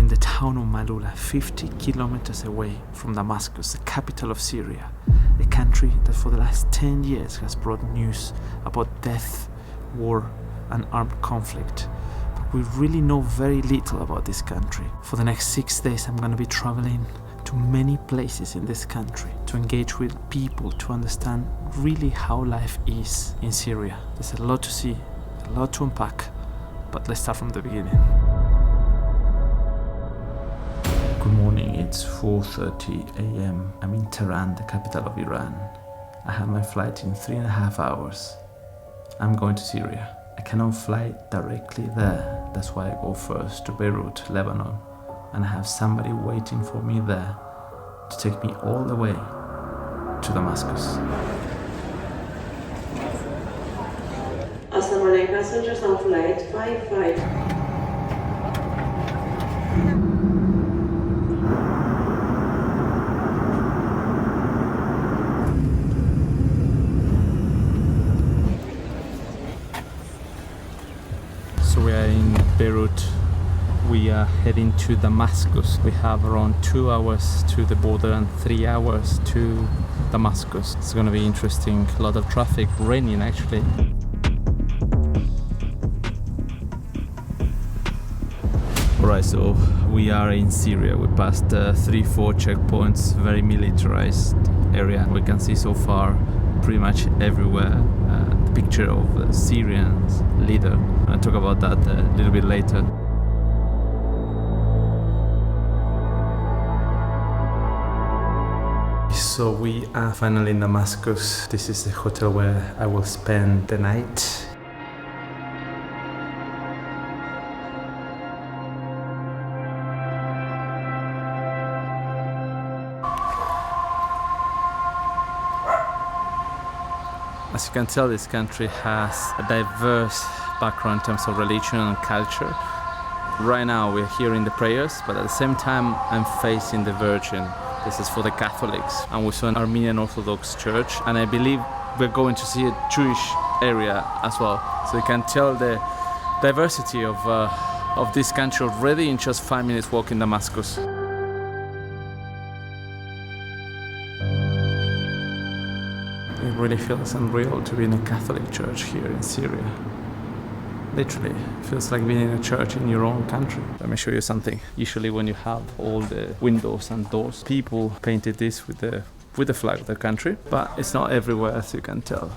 in the town of Maaloula, 50 kilometers away from Damascus, the capital of Syria, a country that for the last 10 years has brought news about death, war and armed conflict. But we really know very little about this country. For the next 6 days I'm going to be traveling to many places in this country to engage with people, to understand really how life is in Syria. There's a lot to see, a lot to unpack, but let's start from the beginning. Good morning, it's 4:30 a.m. I'm in Tehran, the capital of Iran. I have my flight in 3.5 hours. I'm going to Syria. I cannot fly directly there, that's why I go first to Beirut, Lebanon, and I have somebody waiting for me there to take me all the way to Damascus. Assalamu alaikum, passengers on flight 55. So we are in Beirut. We are heading to Damascus. We have around 2 hours to the border and 3 hours to Damascus. It's going to be interesting. A lot of traffic, raining actually. Alright, so we are in Syria. We passed 3-4 checkpoints, very militarized area. We can see so far pretty much everywhere the picture of the Syrian leader. I'll talk about that a little bit later. So we are finally in Damascus. This is the hotel where I will spend the night. As you can tell, this country has a diverse background in terms of religion and culture. Right now we're hearing the prayers, but at the same time I'm facing the Virgin. This is for the Catholics, and we saw an Armenian Orthodox church, and I believe we're going to see a Jewish area as well. So you can tell the diversity of this country already in just 5 minutes walk in Damascus. It really feels unreal to be in a Catholic church here in Syria. Literally, it feels like being in a church in your own country. Let me show you something. Usually when you have all the windows and doors, people painted this with the flag of the country, but it's not everywhere, as you can tell.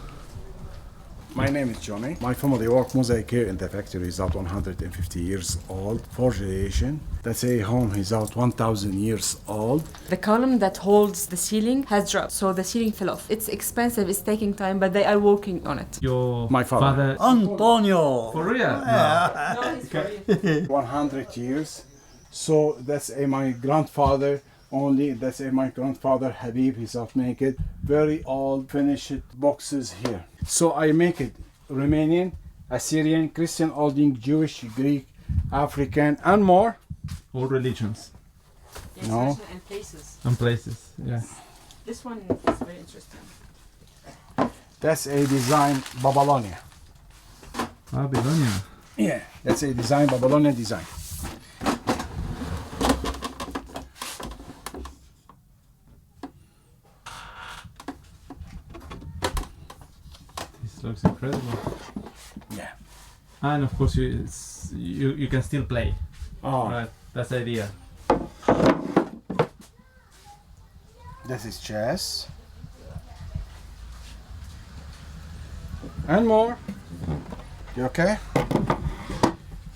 My name is Johnny. My family work mosaic here in the factory is out 150 years old, 4 generations. That's a home is out 1,000 years old. The column that holds the ceiling has dropped, so the ceiling fell off. It's expensive, it's taking time, but they are working on it. My father. Antonio! For real? No, it's for you. 100 years. So that's my grandfather only. That's my grandfather Habib. He's out naked. Very old finished boxes here. So I make it Romanian, Assyrian, Christian, Old English, Jewish, Greek, African, and more. All religions. Yes, No. and places. And places, yeah. This one is very interesting. That's a design Babylonia. Babylonia. Yeah, that's a design Babylonian design. This looks incredible. Yeah. And of course you can still play. Oh, Right, that's the idea. this is chess. And more. You okay?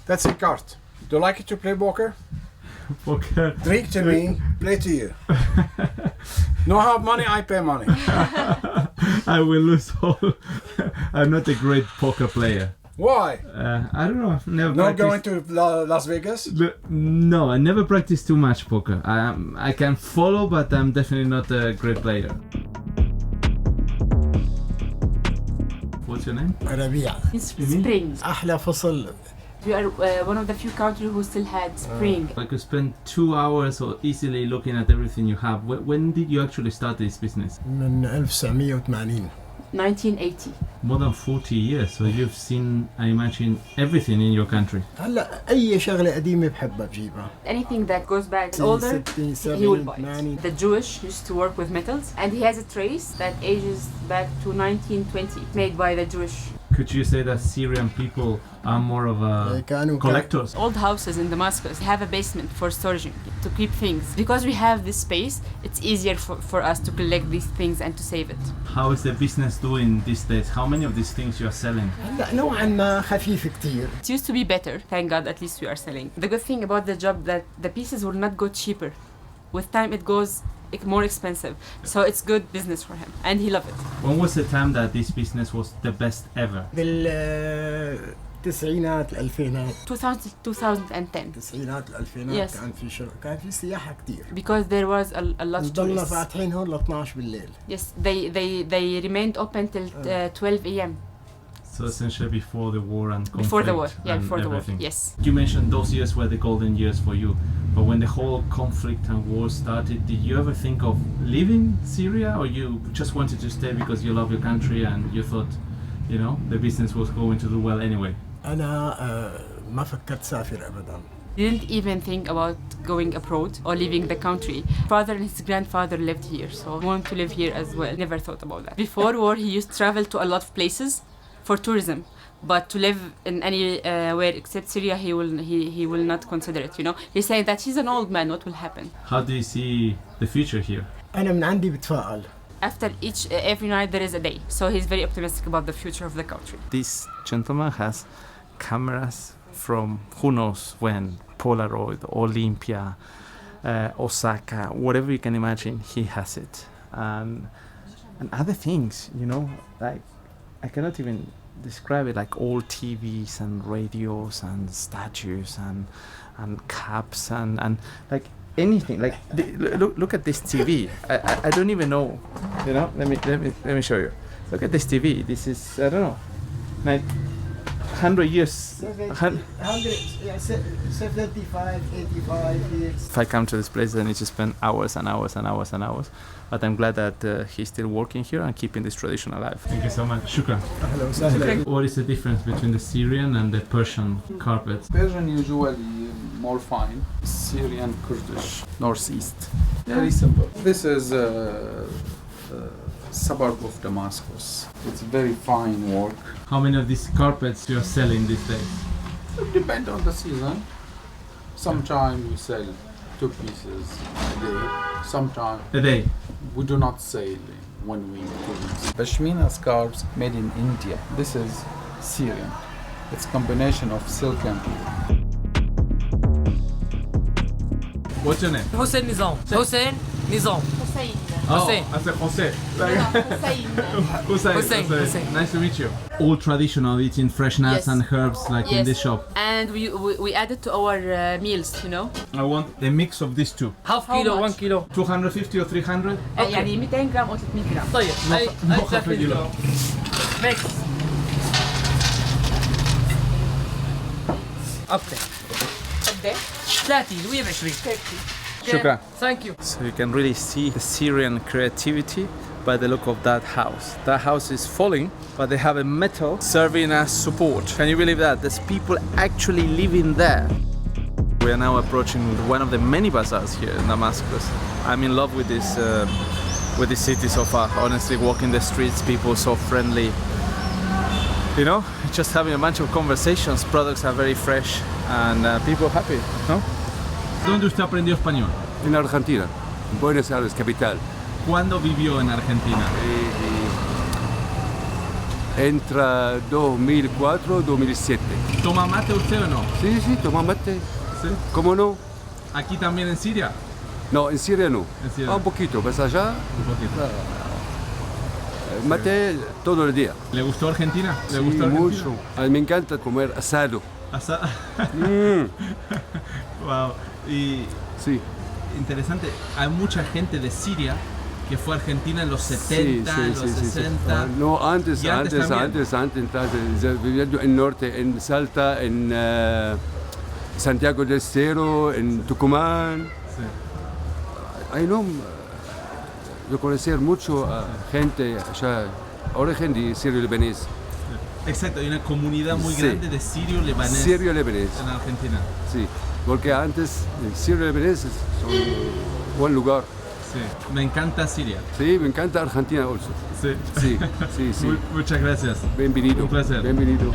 That's a card. Do you like it to play poker? Poker. Drink to me, play to you. No have money, I pay money. I will lose all. I'm not a great poker player. Why? I don't know. I've never Not going practiced. to Las Vegas? No, I never practiced too much poker. I can follow, but I'm definitely not a great player. What's your name? ربيع. It's spring. أحلى فصل. We are one of the few countries who still had spring. I could spend 2 hours or easily looking at everything you have. When did you actually start this business? من 1980. 1980. More than 40 years, so you've seen, I imagine, everything in your country. هلا أي شغلة قديمة بحبها بجيبها. Anything that goes back older, 60, he will buy 70, it. The Jewish used to work with metals, and he has a trace that ages back to 1920, made by the Jewish. Could you say that Syrian people are more of كانوا collectors? Old houses in Damascus have a basement for storage, to keep things. Because we have this space, it's easier for us to collect these things and to save it. How is the business doing these days? How many of these things you are selling? هلا نوعا ما خفيف كتير. It used to be better, thank God, at least we are selling. The good thing about the job that the pieces will not go cheaper. With time it goes more expensive. So it's good business for him and he loved it. When was the time that this business was the best ever? بالتسعينات الألفينات. 2010. التسعينات الألفينات Yes. كان في سياحة كتير. Because there was a lot of ضلنا tourists. فاتحين هون ل 12 بالليل. Yes, they remained open till 12 a.m. So essentially before the war and conflict. Before the war, yeah, and before everything. the war, yes. You mentioned those years were the golden years for you, but when the whole conflict and war started, did you ever think of leaving Syria, or you just wanted to stay because you love your country and you thought, you know, the business was going to do well anyway? أنا ما فكرت سافر أبداً. Didn't even think about going abroad or leaving the country. Father and his grandfather lived here, so I wanted to live here as well. Never thought about that. Before war, he used to travel to a lot of places for tourism, but to live in anywhere except Syria, he will not consider it. You know, he's saying that he's an old man. What will happen? How do you see the future here? أنا من عندي بتفائل. After every night there is a day, so he's very optimistic about the future of the country. This gentleman has cameras from who knows when, Polaroid, Olympia, Osaka, whatever you can imagine, he has it. And other things, you know, like I cannot even describe it, like old TVs and radios and statues and caps and like anything. Like look at this TV. I don't even know, you know. Let me show you. Look at this TV. This is, I don't know, like 100 years. 75, 85 years. If I come to this place, I need to spend hours and hours and hours and hours. But I'm glad that he's still working here and keeping this tradition alive. Thank you so much. Shukran. أهلا وسهلا. What is the difference between the Syrian and the Persian carpets? Persian usually more fine. Syrian Kurdish northeast. Very simple. This is a suburb of Damascus. It's very fine work. How many of these carpets you are selling these days? It depends on the season. Sometimes we sell 2 pieces a day. Sometimes A day. we do not sell when we produce. Pashmina scarves made in India. This is Syrian. It's combination of silk and What's your name? Hussein Nizam. Hussein Nizam. Hussein. I said Jose. Hussein. Hussein. Nice to meet you. All traditional, eating fresh nuts Yes. and herbs like in Yes. this shop. And we add it to our meals, you know. I want a mix of these two. Half How kilo, much? 1 kilo. 250 or 300? يعني 200 جرام أو 300 جرام. طيب هاي half a kilo. ميكس. اوكي. قد إيه؟ 30 ل 120. Shukran. Thank you. So you can really see the Syrian creativity by the look of that house. That house is falling, but they have a metal serving as support. Can you believe that? There's people actually living there. We are now approaching one of the many bazaars here in Damascus. I'm in love with this city so far. Honestly, walking the streets, people so friendly. You know, just having a bunch of conversations. Products are very fresh and people happy. No? ¿Dónde usted aprendió español? En Argentina, en Buenos Aires, capital. ¿Cuándo vivió en Argentina? Entre 2004 y 2007. ¿Toma mate usted o no? Sí, sí, toma mate. Sí. ¿Cómo no? ¿Aquí también en Siria? No, en Siria no. En Siria. Ah, un poquito, pero allá Un poquito. mate todo el día. ¿Le gustó Argentina? ¿Le Sí, gustó Argentina? mucho. A mí me encanta comer asado. Wow. Y Sí. interesante, hay mucha gente de Siria que fue a Argentina en los 70, en los 60. Ah, no, antes, Y antes también. viviendo en norte, en Salta, en Santiago del Estero, en Tucumán. Sí. Ay, no, yo conocer mucho a gente allá origen de sirio-libanés. Exacto, hay una comunidad muy Sí. grande de sirio-libanés Sirio-libanés, en Argentina. sí. Porque antes el sirio-libanés son buen lugar. Sí. Me encanta Siria. Sí, me encanta Argentina also. Sí. Sí, sí, sí. Muchas gracias. Bienvenido. Un placer. Bienvenido.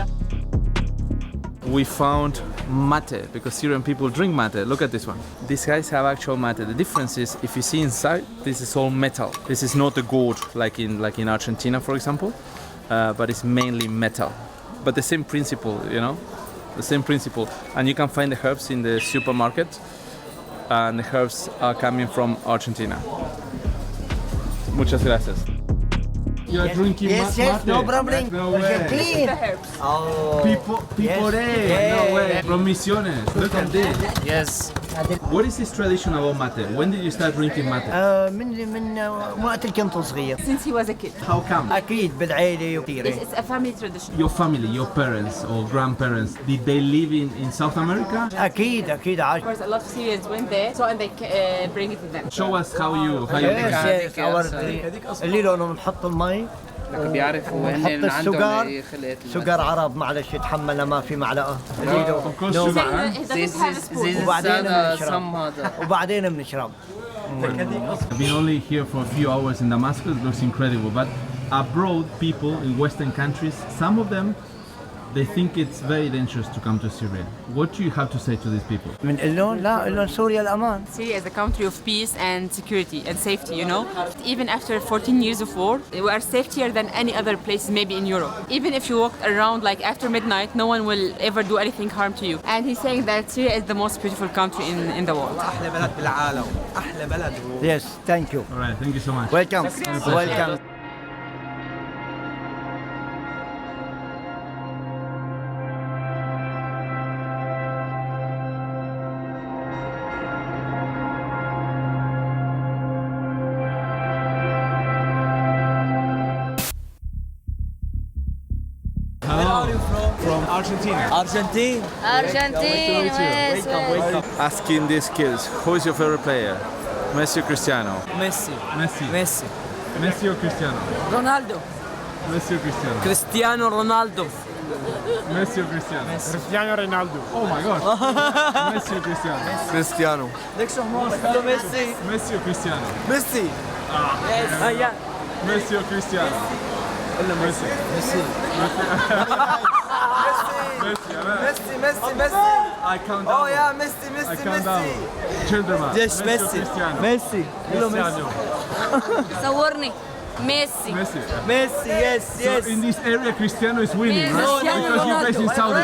We found mate because Syrian people drink mate. Look at this one. These guys have actual mate. The difference is if you see inside, this is all metal. This is not a gourd like in Argentina, for example, but it's mainly metal. But the same principle, you know, the same principle. And you can find the herbs in the supermarket, and the herbs are coming from Argentina. Muchas gracias. You are drinking Yes, yes, no problem. No way. Argentine. Oh. People Yes. there. No way. From Misiones. Look at this. Yes. What is this tradition about mate? When did you start drinking mate? من وقت اللي كنت صغير. Since he was a kid. How come? أكيد بالعيلة وكثيرة. It's a family tradition. Your family, your parents or grandparents, did they live in South America? أكيد أكيد Of عايش. course, a lot of Syrians went there, so and they bring it with them. Show us how you Yes, yes. أوريك. اللي لونه بنحط المي بيعرفوا ونحط هن السكر. عندهم خلقة سكر عرب معلش يتحمل ما في معلقة. Of course, No. sugar. He doesn't have a spoon. وبعدين بنشرب. سم هذا وبعدين بنشرب. I've been only here for a few hours in Damascus. It looks incredible. But abroad, people in Western countries, some of them, they think it's very dangerous to come to Syria. What do you have to say to these people? بنقول لهم لا قول لهم سوريا الأمان. Syria is a country of peace and security and safety, you know. Even after 14 years of war, we are safer than any other place maybe in Europe. Even if you walk around like after midnight, no one will ever do anything harm to you. And he's saying that Syria is the most beautiful country in the world. أحلى بلد بالعالم أحلى بلد Yes, thank you. All right, thank you so much. Welcome. Welcome. From Argentina. Argentine Argentine, Asking these kids, who is your favorite player? Messi or Cristiano? Messi Messi. Messi Messi or Cristiano? Ronaldo Messi or Cristiano? Cristiano Ronaldo Messi or Cristiano? Cristiano Ronaldo. Oh my God. Messi or Cristiano? Cristiano. Messi Messi or Cristiano? Messi yeah. Messi or Cristiano? Messi. Messi Messi. Messi I count down. Oh yeah Messi I count down. Children. Yes Messi. Messi or Cristiano? Messi Cristiano. صورني ميسي Messi. Messi yes So in this area, Cristiano is winning, right? Because you're based in Saudi.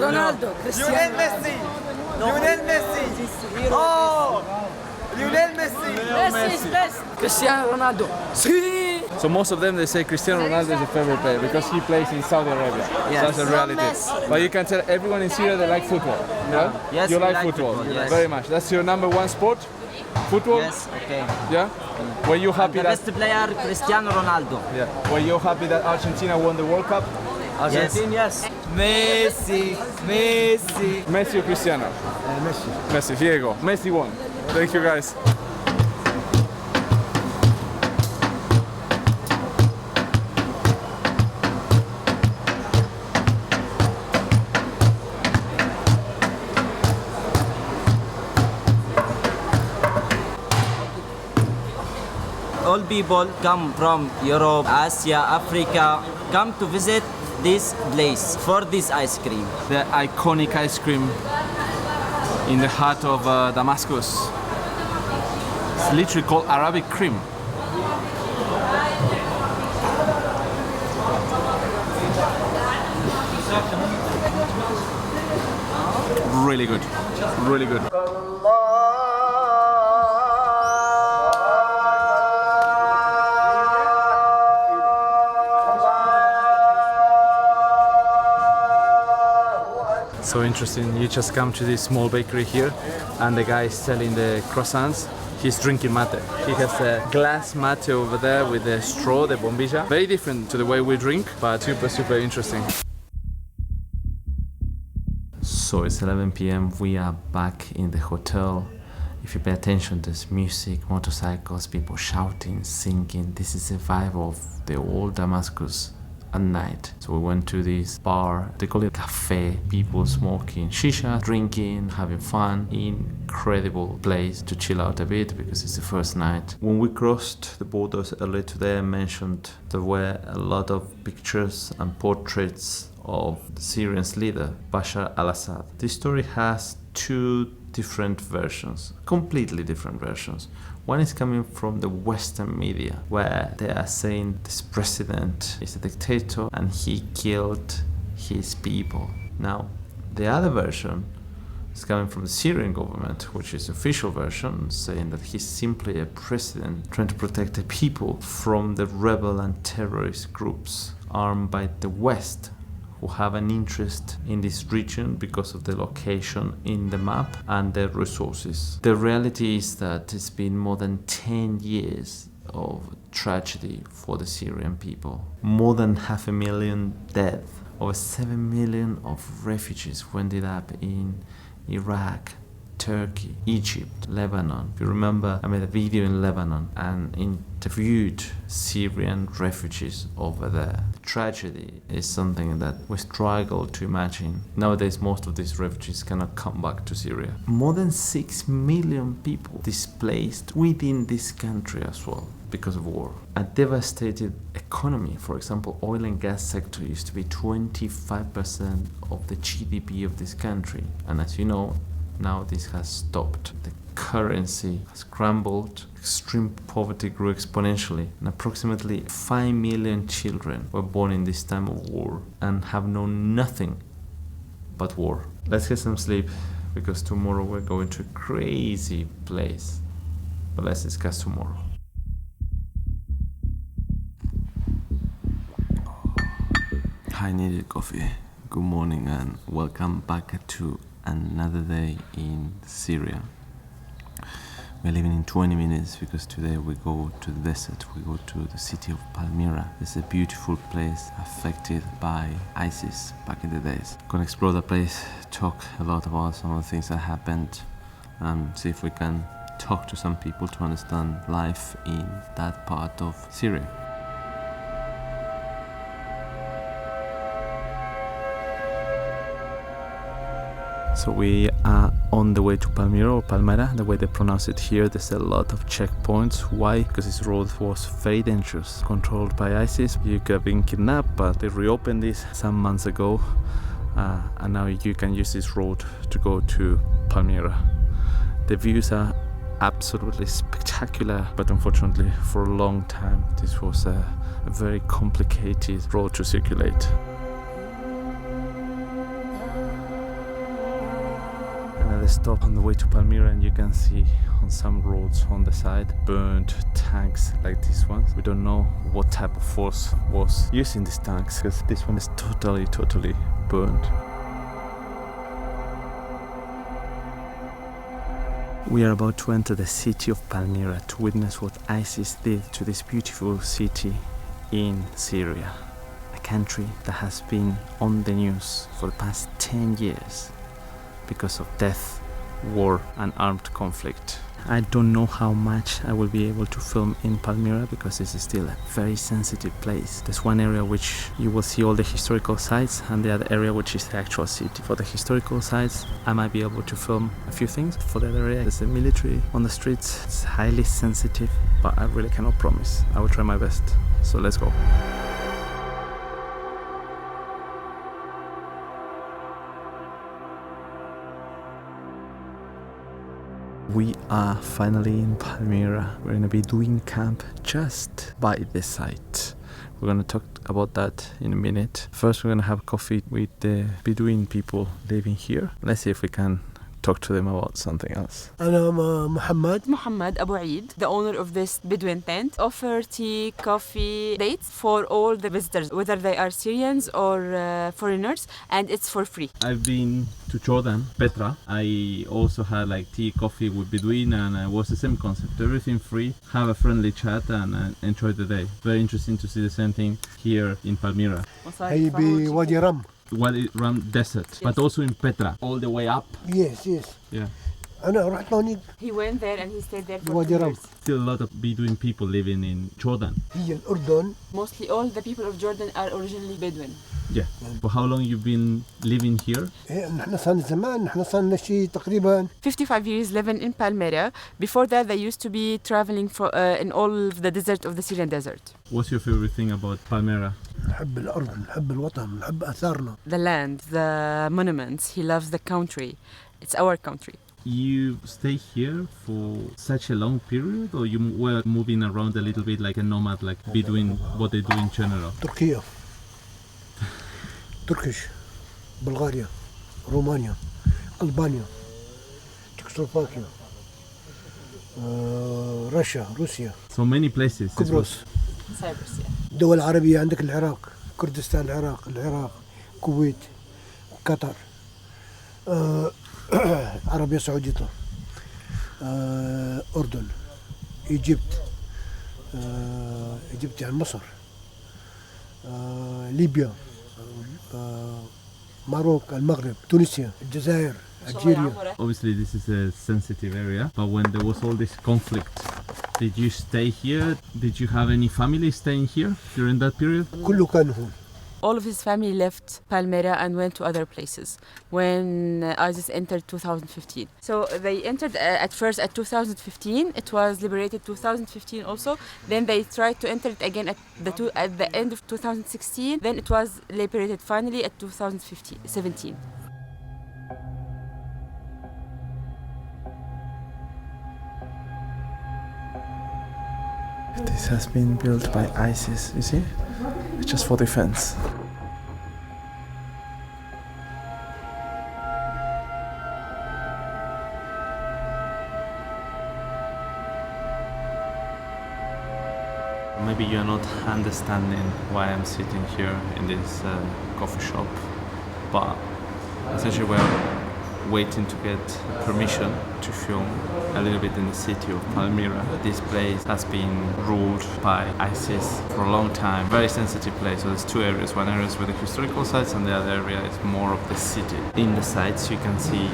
Ronaldo Lionel Messi Lionel Messi Oh Lionel Messi Cristiano Ronaldo So most of them, they say Cristiano Ronaldo is their favorite player because he plays in Saudi Arabia. Yes. That's the reality. But you can tell everyone in Syria they like football. Yeah? Yes, you we like like football, football, yes. very much. That's your number one sport? Football? Yes okay Yeah? Were you happy The that best player Cristiano Ronaldo yeah. Were you happy that Argentina won the World Cup? Argentine yes Messi Messi Messi or Cristiano? Messi. Messi, here you go. Messi won. Thank you guys. all people come from Europe, Asia, Africa, come to visit this place for this ice cream. The iconic ice cream in the heart of Damascus. It's literally called Arabic cream. Really good, really good. So interesting, you just come to this small bakery here and the guy is selling the croissants. He's drinking mate. He has a glass mate over there with the straw, the bombilla. Very different to the way we drink, but super interesting. So it's 11 p.m. We are back in the hotel If you pay attention, there's music, motorcycles, people shouting, singing. This is the vibe of the old Damascus at night. So we went to this bar, they call it cafe, people smoking shisha, drinking, having fun. Incredible place to chill out a bit because it's the first night. When we crossed the borders earlier today, I mentioned there were a lot of pictures and portraits of the Syrian leader, Bashar al-Assad. This story has two different versions, completely different versions. One is coming from the Western media, where they are saying this president is a dictator and he killed his people. Now, the other version is coming from the Syrian government, which is the official version, saying that he's simply a president trying to protect the people from the rebel and terrorist groups armed by the West, who have an interest in this region because of the location in the map and their resources. The reality is that it's been more than 10 years of tragedy for the Syrian people. More than 500,000 dead, over 7 million of refugees who ended up in Iraq, Turkey, Egypt, Lebanon. If you remember, I made a video in Lebanon and interviewed Syrian refugees over there. The tragedy is something that we struggle to imagine. Nowadays, most of these refugees cannot come back to Syria. More than 6 million people displaced within this country as well because of war. A devastated economy. For example, oil and gas sector used to be 25% of the GDP of this country. And as you know, now this has stopped. The currency has crumbled, extreme poverty grew exponentially, and approximately 5 million children were born in this time of war and have known nothing but war. Let's get some sleep, because tomorrow we're going to a crazy place. But let's discuss tomorrow. I needed coffee. Good morning and welcome back to another day in Syria. We're leaving in 20 minutes because today we go to the desert. We go to the city of Palmyra. It's a beautiful place affected by ISIS back in the days. Gonna explore the place, talk a lot about some of the things that happened, and see if we can talk to some people to understand life in that part of Syria. So we are on the way to Palmyra or Palmyra, the way they pronounce it here. There's a lot of checkpoints. Why? Because this road was very dangerous, controlled by ISIS. You could have been kidnapped, but they reopened this some months ago, and now you can use this road to go to Palmyra. The views are absolutely spectacular, but unfortunately for a long time this was a very complicated road to circulate. Another stop on the way to Palmyra, and you can see on some roads on the side burned tanks like this one. We don't know what type of force was using these tanks, because this one is totally burned. We are about to enter the city of Palmyra to witness what ISIS did to this beautiful city in Syria, a country that has been on the news for the past 10 years because of death, war and armed conflict. I don't know how much I will be able to film in Palmyra because this is still a very sensitive place. There's one area which you will see all the historical sites, and the other area which is the actual city. For the historical sites, I might be able to film a few things. For the other area, there's a military on the streets. It's highly sensitive, but I really cannot promise. I will try my best. So let's go. We are finally in Palmyra. We're in a Bedouin camp just by the site. We're going to talk about that in a minute. First, we're going to have coffee with the Bedouin people living here. Let's see if we can talk to them about something else. I'm Muhammad Abu Eid, the owner of this Bedouin tent. Offer tea, coffee, dates for all the visitors, whether they are Syrians or foreigners, and it's for free. I've been to Jordan, Petra. I also had like tea, coffee with Bedouin, and it was the same concept. Everything free, have a friendly chat and enjoy the day. Very interesting to see the same thing here in Palmyra. Wadi Ram desert, yes. But also in Petra, all the way up. Yes. Yeah. أنا رحت هونيك He went there and he stayed there for بوادي 2 رم. years. Still a lot of Bedouin people living in Jordan. هي الأردن. Mostly all the people of Jordan are originally Bedouin. Yeah. For how long you've been living here? إيه نحن صار زمان نحن صار لنا شيء تقريبا 55 years living in Palmyra. Before that, they used to be traveling in all of the desert of the Syrian desert. What's your favorite thing about Palmyra? نحب الأرض نحب الوطن نحب آثارنا. The land, the monuments. He loves the country. It's our country. You stay here for such a long period, or you were moving around a little bit like a nomad, like Bedouin, what they do in general? تركيا تركيش بلغاريا رومانيا ألبانيا تشيكوسلوفاكيا روسيا So many places. قبرص Cyprus, yeah. الدول العربية عندك العراق كردستان العراق الكويت قطر عربية سعودية أردن إيجيبت يعني مصر ليبيا ماروك المغرب تونسيا الجزائر Algeria. Obviously this is a sensitive area, but when there was all this conflict, did you stay here? Did you have any family staying here during that period? كله كان هون. All of his family left Palmyra and went to other places when ISIS entered 2015. So they entered at first at 2015. It was liberated 2015 also. Then they tried to enter it again at the end of 2016. Then it was liberated finally at 2017. This has been built by ISIS, you see? Just for defense. Maybe you're not understanding why I'm sitting here in this coffee shop, but essentially we're waiting to get permission to film a little bit in the city of Palmyra. This place has been ruled by ISIS for a long time. Very sensitive place. So there's two areas. One area is with the historical sites and the other area is more of the city. In the sites you can see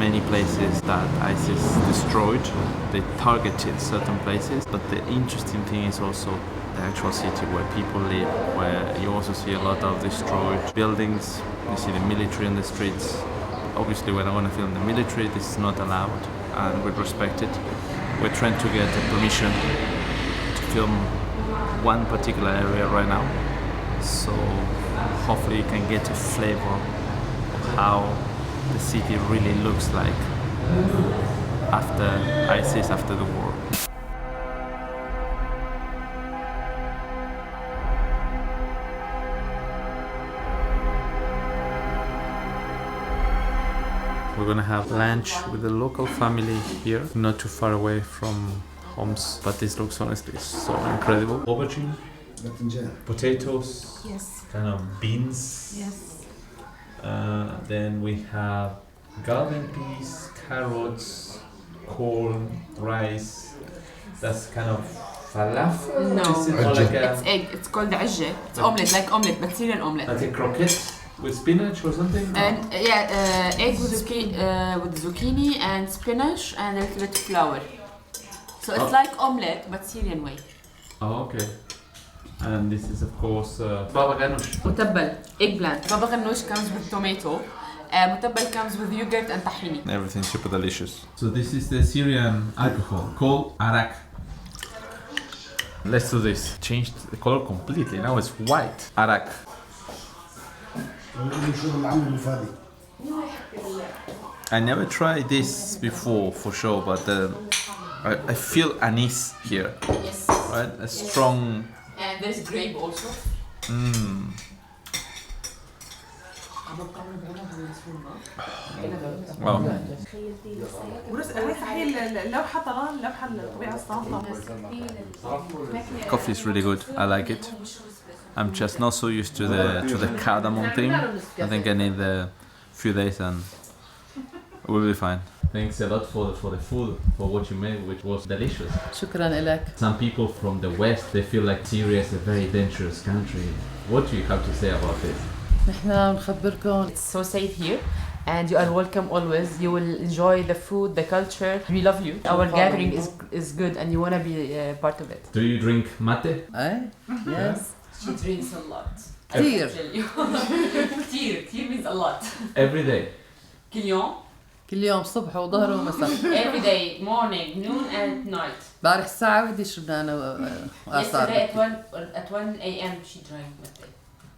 many places that ISIS destroyed. They targeted certain places, but the interesting thing is also the actual city where people live, where you also see a lot of destroyed buildings. You see the military on the streets. Obviously, when I want to film the military, this is not allowed, and we respect it. We're trying to get a permission to film one particular area right now, so hopefully you can get a flavor of how the city really looks like after ISIS, after the war. We're gonna have lunch with the local family here, not too far away from Homs, but this looks honestly so incredible. Aubergine, potatoes, yes, kind of beans. yes. Then we have garden peas, carrots, corn, rice. That's kind of falafel. No, Is it or like it's egg. It's called ajje. It's omelette, like omelette, but Syrian omelette. like a croquette with spinach or something? And egg with zucchini and spinach and a little bit of flour. So it's like omelette but Syrian way. Oh, okay. And this is of course baba ganoush. متبل eggplant. Baba ganoush comes with tomato. متبل comes with yogurt and tahini. Everything's super delicious. So this is the Syrian alcohol called arak. Let's do this. Changed the color completely. Now it's white. Arak. I never tried this before for sure, but I feel anise here. Yes. Right? A strong. And there's grape also. Wow. Coffee is really good. I like it. I'm just not so used to the cardamom thing. I think I need a few days and we'll be fine. Thanks a lot for the food, for what you made, which was delicious. شكرا لك. Some people from the West, they feel like Syria is a very dangerous country. What do you have to say about this? نحن بنخبركم It's so safe here. and you are welcome always. You will enjoy the food, the culture. We love you. Our gathering is good and you want to be part of it. Do you drink mate? Yes. She drinks a lot. كتير. كتير means a lot. Every day. كل يوم. كل يوم صبح وظهر ومساء. Every day, morning, noon and night. بعرف الساعة بدي شربنا أنا وآثار. Yesterday at 1 a.m. she drank mate.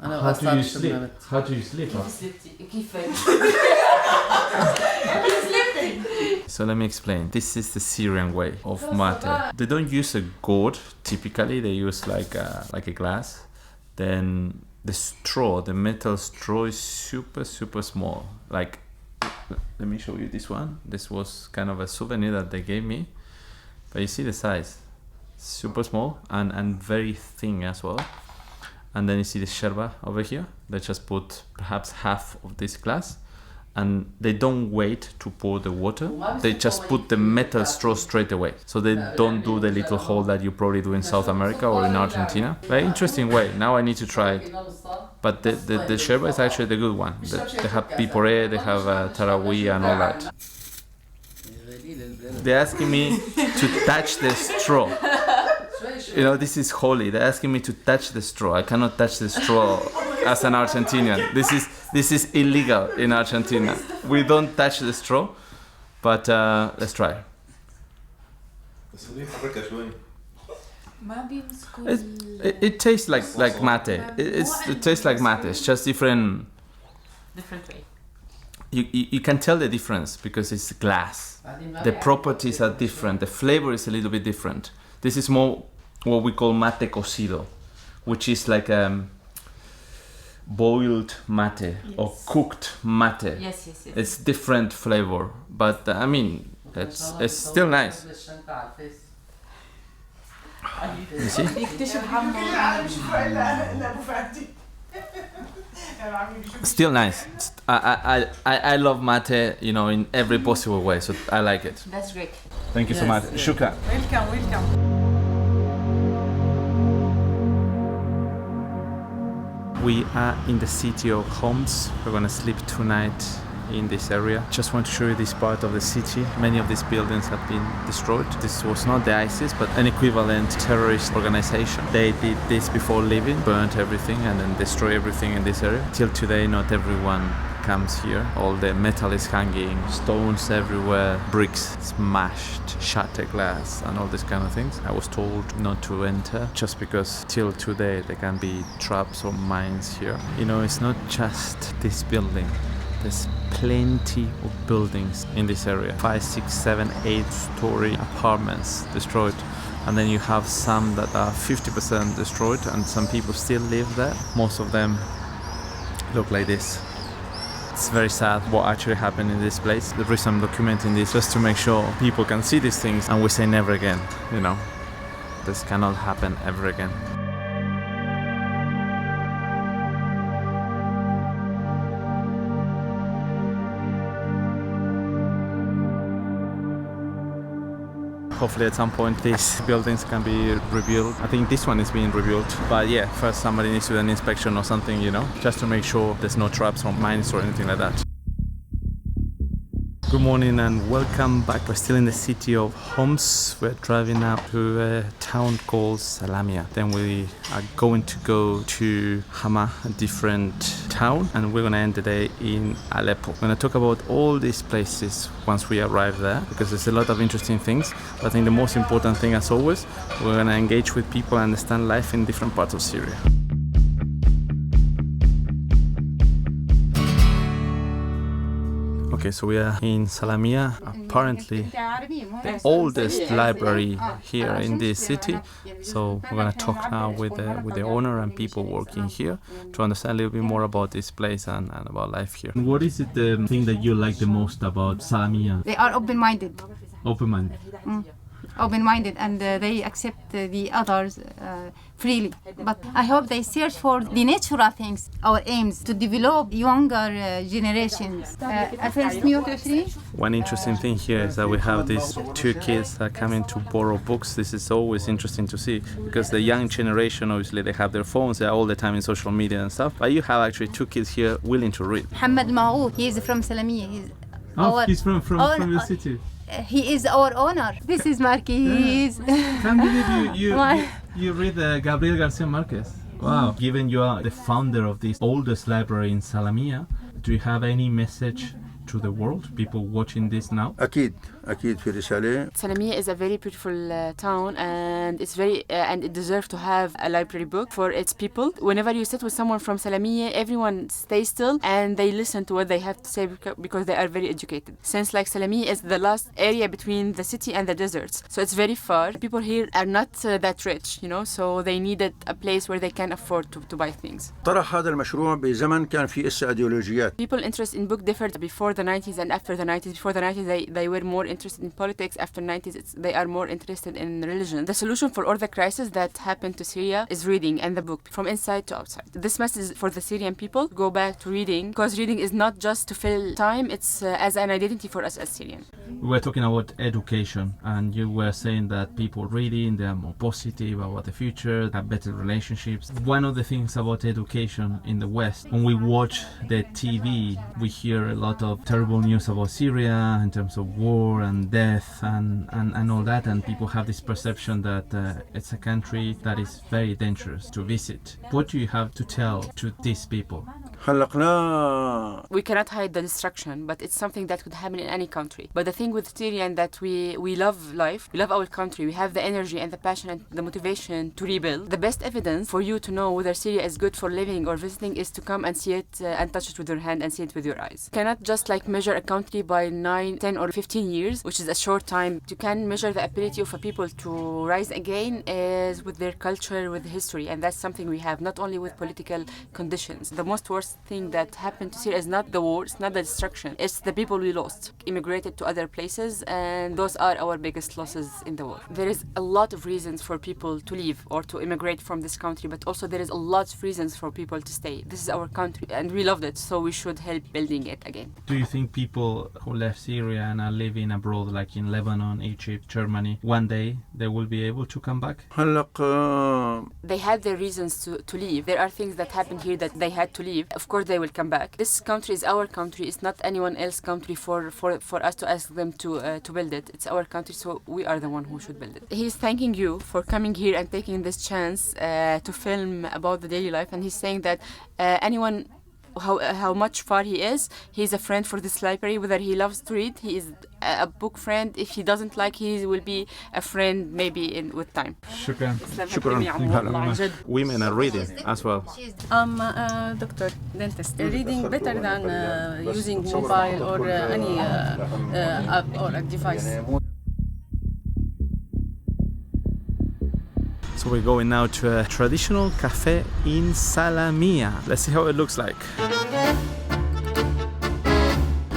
أنا How do وآثار you sleep? شربنا. How do you sleep? كيف So let me explain. This is the Syrian way of mate. They don't use a gourd. Typically, they use like a glass. Then the straw, the metal straw, is super small. Like, let me show you this one. This was kind of a souvenir that they gave me. But you see the size, super small and very thin as well. And then you see the sherba over here. They just put perhaps half of this glass. And they don't wait to pour the water. They just put the metal straw straight away. So they don't do the little hole that you probably do in South America or in Argentina. Very interesting way. Now I need to try it. But the sherba is actually the good one. They have piporé, they have tarawi and all that. They're asking me to touch the straw. You know, this is holy. They're asking me to touch the straw. I cannot touch the straw as an Argentinian. This is illegal in Argentina. We don't touch the straw, but let's try. It tastes like mate. It tastes like mate. It's just different way. You can tell the difference because it's glass. The properties are different. The flavor is a little bit different. This is more what we call mate cocido, which is like boiled mate or cooked mate. Yes. It's different flavor, but I mean, it's still nice. You see? Still nice. I love mate, you know, in every possible way, so I like it. That's great. Thank you so much. Shukran. Welcome. We are in the city of Homs. We're gonna sleep tonight in this area. Just want to show you this part of the city. Many of these buildings have been destroyed. This was not the ISIS, but an equivalent terrorist organization. They did this before leaving, burnt everything and then destroy everything in this area. Till today, not everyone comes here. All the metal is hanging, stones everywhere, bricks smashed, shattered glass and all these kind of things. I was told not to enter just because till today there can be traps or mines here. You know, it's not just this building. There's plenty of buildings in this area. 5, 6, 7, 8-story apartments destroyed. And then you have some that are 50% destroyed and some people still live there. Most of them look like this. It's very sad what actually happened in this place. The reason I'm documenting this just to make sure people can see these things and we say never again, you know. This cannot happen ever again. Hopefully at some point these buildings can be rebuilt. I think this one is being rebuilt. But yeah, first somebody needs to do an inspection or something, you know, just to make sure there's no traps or mines or anything like that. Good morning and welcome back. We're still in the city of Homs. We're driving up to a town called Salamiyah. Then we are going to go to Hama, a different town, and we're going to end the day in Aleppo. We're going to talk about all these places once we arrive there because there's a lot of interesting things. But I think the most important thing, as always, we're going to engage with people and understand life in different parts of Syria. Okay, so we are in Salamiyah, apparently the oldest library here in this city. So we're gonna talk now with the owner and people working here to understand a little bit more about this place and about life here. What is it the thing that you like the most about Salamiyah? They are open-minded. Open-minded. open-minded and they accept the others freely. But I hope they search for the natural things, our aims, to develop younger generations. One interesting thing here is that we have these two kids that come in to borrow books. This is always interesting to see because the young generation, obviously, they have their phones, they're all the time in social media and stuff. But you have actually two kids here willing to read. Muhammad Maaloula, he is from Salamiyah. He's from your city. He is our owner. This is Marquis. Can't believe you read Gabriel Garcia Marquez. Wow. Given you are the founder of this oldest library in Salamiyah, do you have any message to the world, people watching this now? أكيد في رسالة. Salamiyah is a very beautiful town, and it's very and it deserves to have a library book for its people. Whenever you sit with someone from Salamiyah, everyone stays still and they listen to what they have to say because they are very educated. Since like Salamiyah is the last area between the city and the deserts, so it's very far. People here are not that rich, so they needed a place where they can afford to buy things. طرح هذا المشروع بزمن كان في أيديولوجيات. People interest in book differed before the 90s and after the 90s. Before the 90s, they were more interested in politics. After 90s, they are more interested in religion. The solution for all the crises that happened to Syria is reading and the book, from inside to outside. This message for the Syrian people: go back to reading, because reading is not just to fill time, it's as an identity for us as Syrian. We were talking about education, and you were saying that people reading, they are more positive about the future, have better relationships. One of the things about education in the West, when we watch the TV, we hear a lot of terrible news about Syria in terms of war and death and all that, and people have this perception that it's a country that is very dangerous to visit. What do you have to tell to these people? We cannot hide the destruction, but it's something that could happen in any country. But the thing with Syrian that we love life, we love our country, we have the energy and the passion and the motivation to rebuild. The best evidence for you to know whether Syria is good for living or visiting is to come and see it and touch it with your hand and see it with your eyes. You cannot just measure a country by 9, 10 or 15 years, which is a short time. You can measure the ability of a people to rise again is with their culture, with history, and that's something we have, not only with political conditions. The most worst thing that happened to Syria is not the war, it's not the destruction, it's the people we lost, immigrated to other places, and those are our biggest losses in the war. There is a lot of reasons for people to leave or to immigrate from this country, but also there is a lot of reasons for people to stay. This is our country and we loved it, so we should help building it again. Do you think people who left Syria and are living abroad, like in Lebanon, Egypt, Germany, one day they will be able to come back? They had their reasons to leave. There are things that happened here that they had to leave. Of course they will come back. This country is our country. It's not anyone else's country for us to ask them to build it. It's our country, so we are the one who should build it. He's thanking you for coming here and taking this chance to film about the daily life, and he's saying that anyone how much far he is, he's a friend for this library. Whether he loves to read, he is a book friend. If he doesn't like, he will be a friend maybe with time. Shukran. Women are reading as well. I'm a doctor, dentist. Reading better than using mobile or any app or a device. So we're going now to a traditional cafe in Salamiyah. Let's see how it looks like.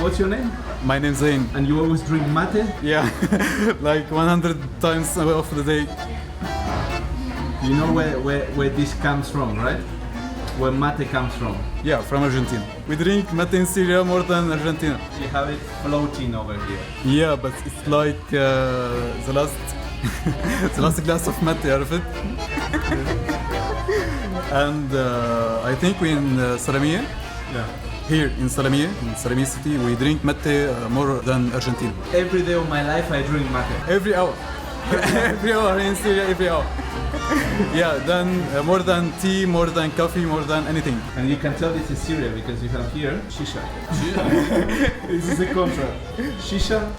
What's your name? My name's Zain. And you always drink mate? Yeah, like 100 times of the day. You know where this comes from, right? Where mate comes from? Yeah, from Argentina. We drink mate in Syria more than Argentina. You have it floating over here. Yeah, but it's like the last glass of mate, عرفت? And I think we in Salamiyah. Yeah. Here in Salamiyah city, we drink mate more than Argentina. Every day of my life I drink mate. Every hour. Every hour in Syria, every hour. Yeah, then more than tea, more than coffee, more than anything. And you can tell this is Syria because you have here shisha. This is the contrast. Shisha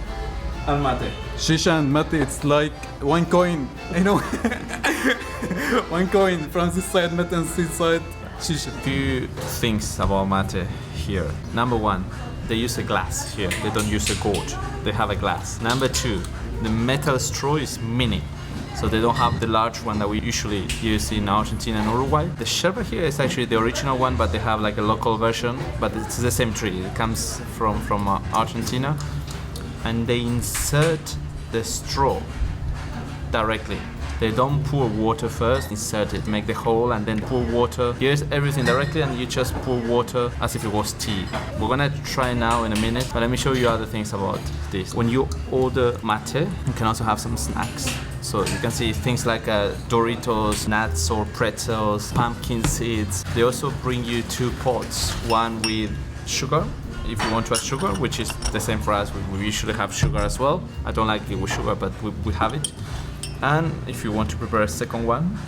and mate. Shisha and mate, it's like one coin, you know. One coin from this side mate and this side shisha. Few things about mate here. Number one, they use a glass here. They don't use a gourd. They have a glass. Number two, the metal straw is mini. So they don't have the large one that we usually use in Argentina and Uruguay. The sherbet here is actually the original one, but they have like a local version, but it's the same tree. It comes from Argentina. And they insert the straw directly. They don't pour water first, insert it, make the hole, and then pour water. Here's everything directly, and you just pour water as if it was tea. We're gonna try now in a minute, but let me show you other things about this. When you order mate, you can also have some snacks. So you can see things like Doritos, nuts or pretzels, pumpkin seeds. They also bring you 2 pots, one with sugar, if you want to add sugar, which is the same for us. We usually have sugar as well. I don't like it with sugar, but we have it. And if you want to prepare a second one,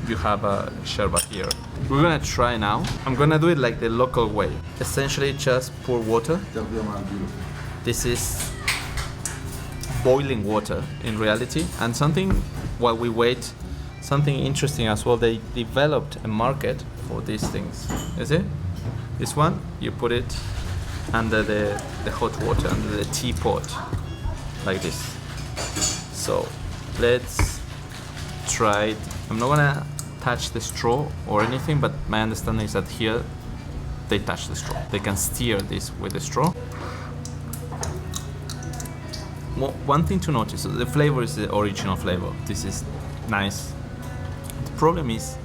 you have a sherbet here. We're gonna try now. I'm gonna do it like the local way. Essentially, just pour water. This is boiling water in reality. And something, while we wait, something interesting as well, they developed a market for these things. You see? This one, you put it under the hot water, under the teapot, like this. So let's try it. I'm not gonna touch the straw or anything, but my understanding is that here they touch the straw. They can steer this with the straw. One thing to notice, the flavor is the original flavor. This is nice. The problem is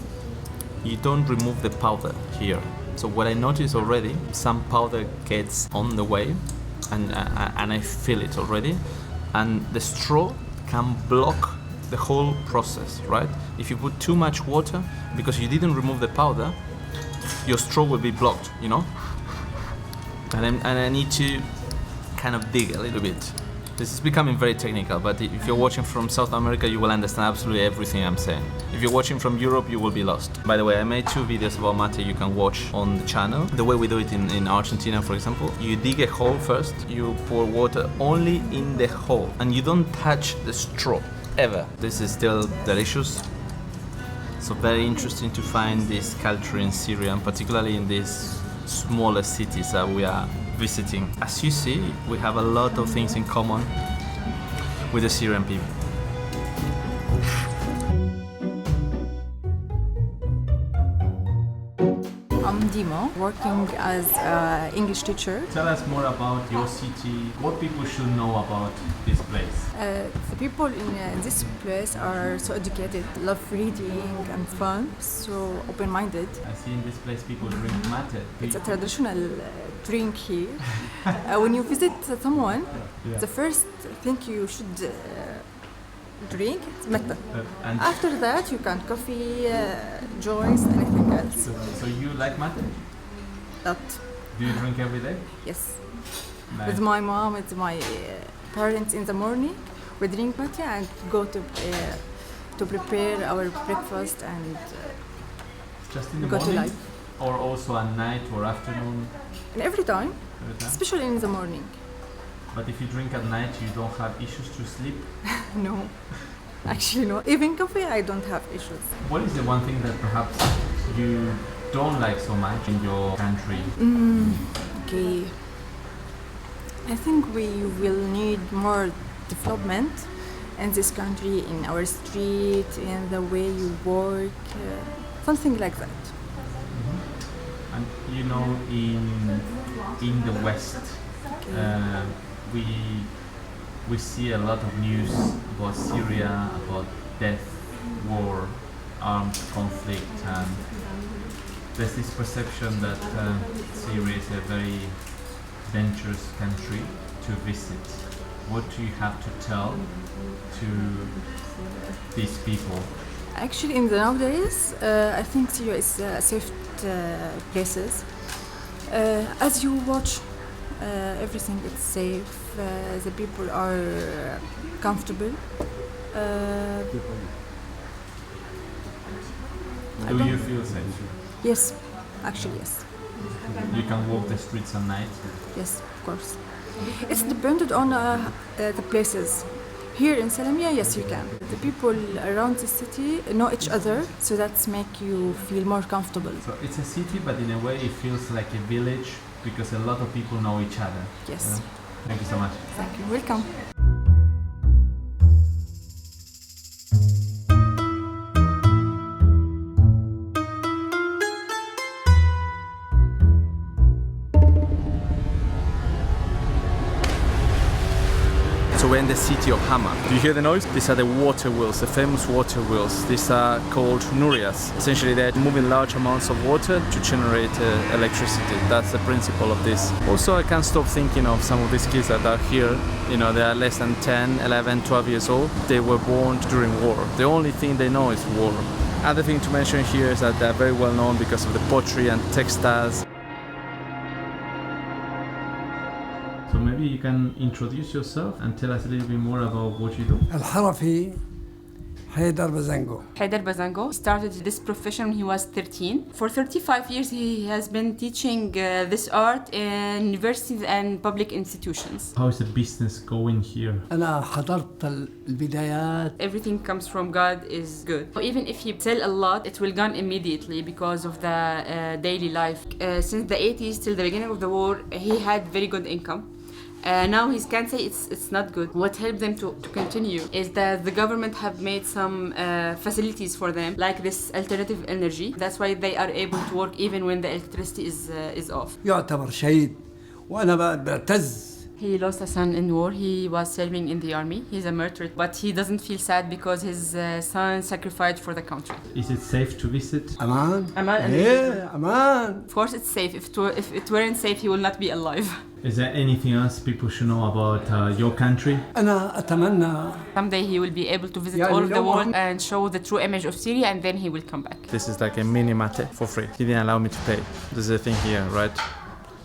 you don't remove the powder here. So what I noticed already, some powder gets on the way, and I feel it already, and the straw can block the whole process, right? If you put too much water, because you didn't remove the powder, your straw will be blocked, you know? And I need to kind of dig a little bit. This is becoming very technical, but if you're watching from South America, you will understand absolutely everything I'm saying. If you're watching from Europe, you will be lost. By the way, I made 2 videos about mate you can watch on the channel. The way we do it in Argentina, for example, you dig a hole first, you pour water only in the hole, and you don't touch the straw, ever. This is still delicious. So very interesting to find this culture in Syria, and particularly in these smaller cities that we are visiting. As you see, we have a lot of things in common with the Syrian people. I'm Dimo, working as an English teacher. Tell us more about your city. What people should know about this place? The people in this place are so educated, love reading and fun, so open-minded. I see in this place people drink mate. It's a traditional drink here. When you visit someone, the first thing you should drink is mate. After that, you can coffee, juice, anything else. So you like mate? Lot. Do you drink every day? Yes. Nice. With my mom, with my parents in the morning, we drink mate and go to prepare our breakfast and just in the go morning? to live. Or also at night or afternoon? And every time, especially in the morning. But if you drink at night, you don't have issues to sleep? No, actually no. Even coffee, I don't have issues. What is the one thing that perhaps you don't like so much in your country? Okay. I think we will need more development in this country, in our street, in the way you work, something like that. And you know, in the West, we see a lot of news about Syria, about death, war, armed conflict, and there's this perception that Syria is a very dangerous country to visit. What do you have to tell to these people? Actually, in the nowadays, I think Syria is a safe places. As you watch, everything is safe. The people are comfortable. Do you feel safe? Yes, actually yes. You can walk the streets at night? Yes, of course. It's dependent on the places. Here in Salamiyah, yes, you can. The people around the city know each other, so that's make you feel more comfortable. So it's a city, but in a way it feels like a village because a lot of people know each other. Yes. Thank you so much. Thank you. Welcome. So we in the city of Hama. Do you hear the noise? These are the water wheels, the famous water wheels. These are called nurias. Essentially, they're moving large amounts of water to generate electricity. That's the principle of this. Also, I can't stop thinking of some of these kids that are here. You know, they are less than 10, 11, 12 years old. They were born during war. The only thing they know is war. Other thing to mention here is that they're very well known because of the pottery and textiles. So maybe you can introduce yourself and tell us a little bit more about what you do. الحرفي حيدر بزنجو. Haidar Bazango started this profession when he was 13. For 35 years, he has been teaching this art in universities and public institutions. How is the business going here? أنا حضرت البدايات. Everything comes from God is good. Even if you sell a lot, it will gone immediately because of the daily life. Since the 80s till the beginning of the war, he had very good income. Now he can say it's not good. What helped them to continue is that the government have made some facilities for them, like this alternative energy. That's why they are able to work even when the electricity is off. يعتبر شهيد وأنا بعتز. He lost a son in war. He was serving in the army. He's a martyr, but he doesn't feel sad because his son sacrificed for the country. Is it safe to visit? أمان. Aman. Yeah, أمان. Of course, it's safe. If it weren't safe, he will not be alive. Is there anything else people should know about your country? أنا أتمنى. Someday he will be able to visit all of the world and show the true image of Syria, and then he will come back. This is like a mini mate for free. He didn't allow me to pay. This is the thing here, right?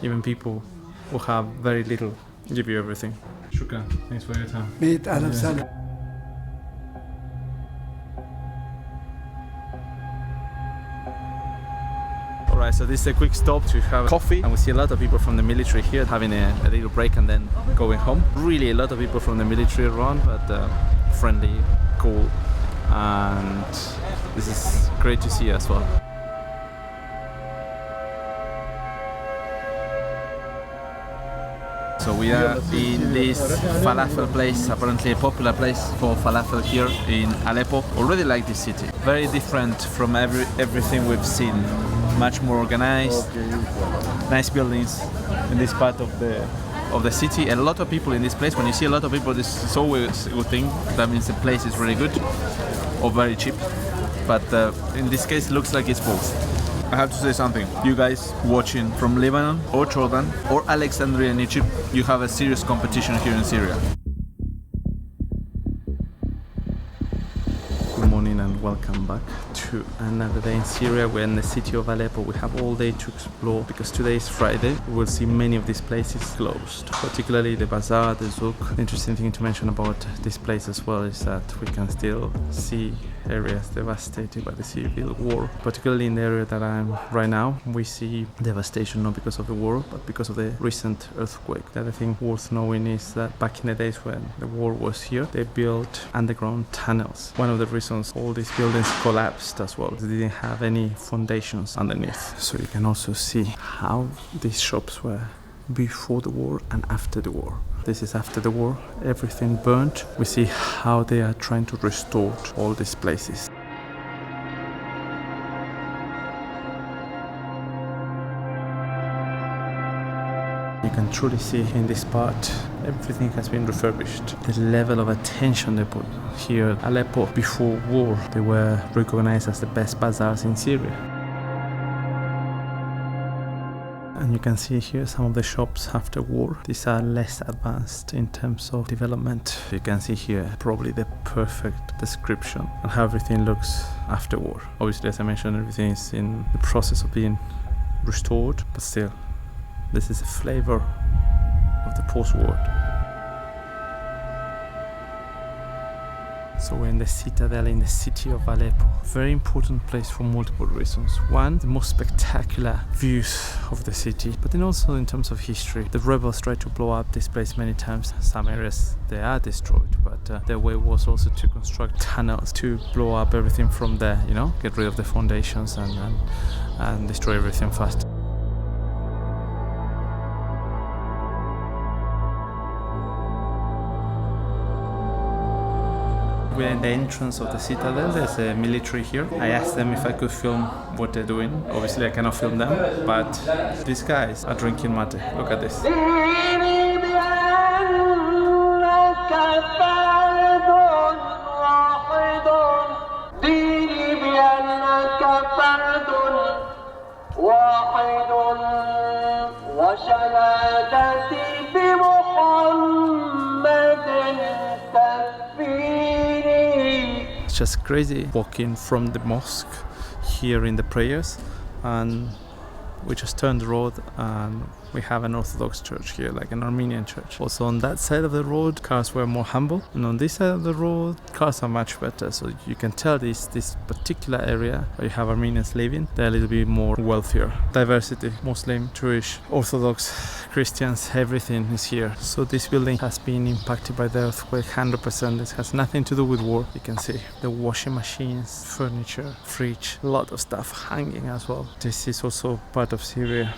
Even people who have very little give you everything. Shukran. Thanks for your time. 100,000 سنة. Alright, so this is a quick stop to have coffee, and we see a lot of people from the military here having a little break and then going home. Really a lot of people from the military around, but friendly, cool, and this is great to see as well. So we are in this falafel place, apparently a popular place for falafel here in Aleppo. Already like this city. Very different from everything we've seen. Much more organized, nice buildings in this part of the city. A lot of people in this place. When you see a lot of people, this is always a good thing. That means the place is really good or very cheap. But in this case, it looks like it's both. I have to say something. You guys watching from Lebanon or Jordan or Alexandria in Egypt, you have a serious competition here in Syria. Good morning and welcome back to another day in Syria. We're in the city of Aleppo. We have all day to explore because today is Friday. We will see many of these places closed, particularly the bazaar, the zouk. The interesting thing to mention about this place as well is that we can still see areas devastated by the civil war, particularly in the area that I'm right now. We see devastation not because of the war but because of the recent earthquake. The other thing worth knowing is that back in the days when the war was here, they built underground tunnels. One of the reasons all these buildings collapsed as well, they didn't have any foundations underneath. So you can also see how these shops were before the war and after the war. This is after the war, everything burnt. We see how they are trying to restore all these places. You can truly see in this part, everything has been refurbished. The level of attention they put here. Aleppo, before war, they were recognized as the best bazaars in Syria. And you can see here some of the shops after war. These are less advanced in terms of development. You can see here probably the perfect description of how everything looks after war. Obviously, as I mentioned, everything is in the process of being restored, but still, this is a flavor of the post-war. So we're in the Citadel in the city of Aleppo. Very important place for multiple reasons. One, the most spectacular views of the city, but then also in terms of history. The rebels tried to blow up this place many times. Some areas they are destroyed, but their way was also to construct tunnels to blow up everything from there, you know, get rid of the foundations and destroy everything fast. We're in the entrance of the Citadel. There's a military here. I asked them if I could film what they're doing. Obviously I cannot film them, but these guys are drinking mate. Look at this. فرد واحد ديني بأنك فرد واحد وشهادتي بمحمد تكفيني. It's just crazy walking from the mosque here in the prayers, and we just turned the road and we have an Orthodox church here, like an Armenian church. Also on that side of the road, cars were more humble, and on this side of the road, cars are much better. So you can tell this particular area where you have Armenians living, they're a little bit more wealthier. Diversity, Muslim, Jewish, Orthodox, Christians, everything is here. So this building has been impacted by the earthquake 100%. This has nothing to do with war. You can see the washing machines, furniture, fridge, a lot of stuff hanging as well. This is also part of Syria.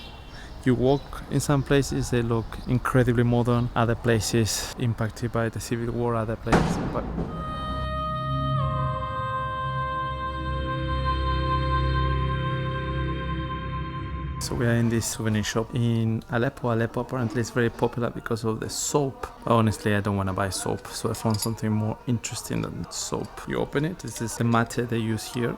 You walk in some places, they look incredibly modern, other places impacted by the civil war, other places. So we are in this souvenir shop in Aleppo. Aleppo apparently is very popular because of the soap. Honestly, I don't want to buy soap, so I found something more interesting than soap. You open it, this is the mate they use here.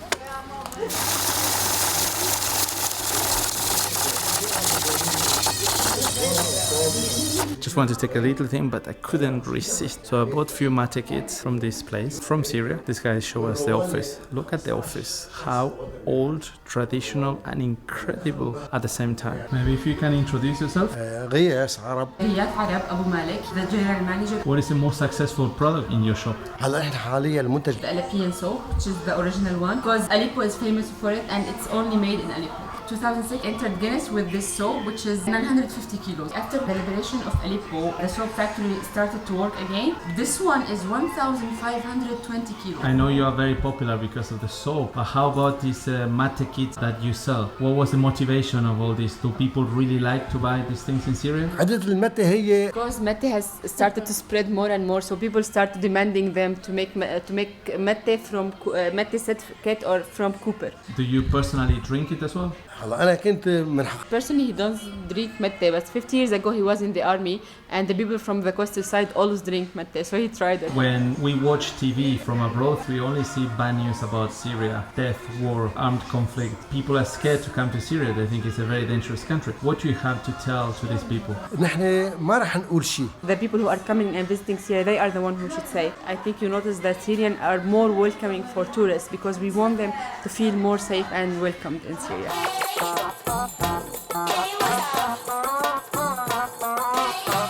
Just wanted to take a little thing, but I couldn't resist. So I bought a few mate kits from this place, from Syria. This guy showed us the office. Look at the office. How old, traditional, and incredible at the same time. Maybe if you can introduce yourself. غياس عرب. غياس عرب أبو مالك, the general manager. What is the most successful product in your shop? هلا إحنا حاليا المنتج. The Aleppian soap, which is the original one, because Aleppo is famous for it and it's only made in Aleppo. 2006 entered Guinness with this soap, which is 950 kilos. After the liberation of Aleppo, the soap factory started to work again. This one is 1,520 kilos. I know you are very popular because of the soap, but how about these mate kits that you sell? What was the motivation of all this? Do people really like to buy these things in Syria? عدد المتة هي. Because mate has started to spread more and more, so people started demanding them to make mate from mate certificate or from Cooper. Do you personally drink it as well? هلا أنا كنت من. Personally, he doesn't drink mate, but 50 years ago he was in the army, and the people from the coastal side always drink mate, so he tried it. When we watch TV from abroad, we only see bad news about Syria, death, war, armed conflict. People are scared to come to Syria. They think it's a very dangerous country. What do you have to tell to these people? نحن ما رح نقول شيء. The people who are coming and visiting Syria, they are the one who should say. I think you notice that Syrians are more welcoming for tourists because we want them to feel more safe and welcomed in Syria.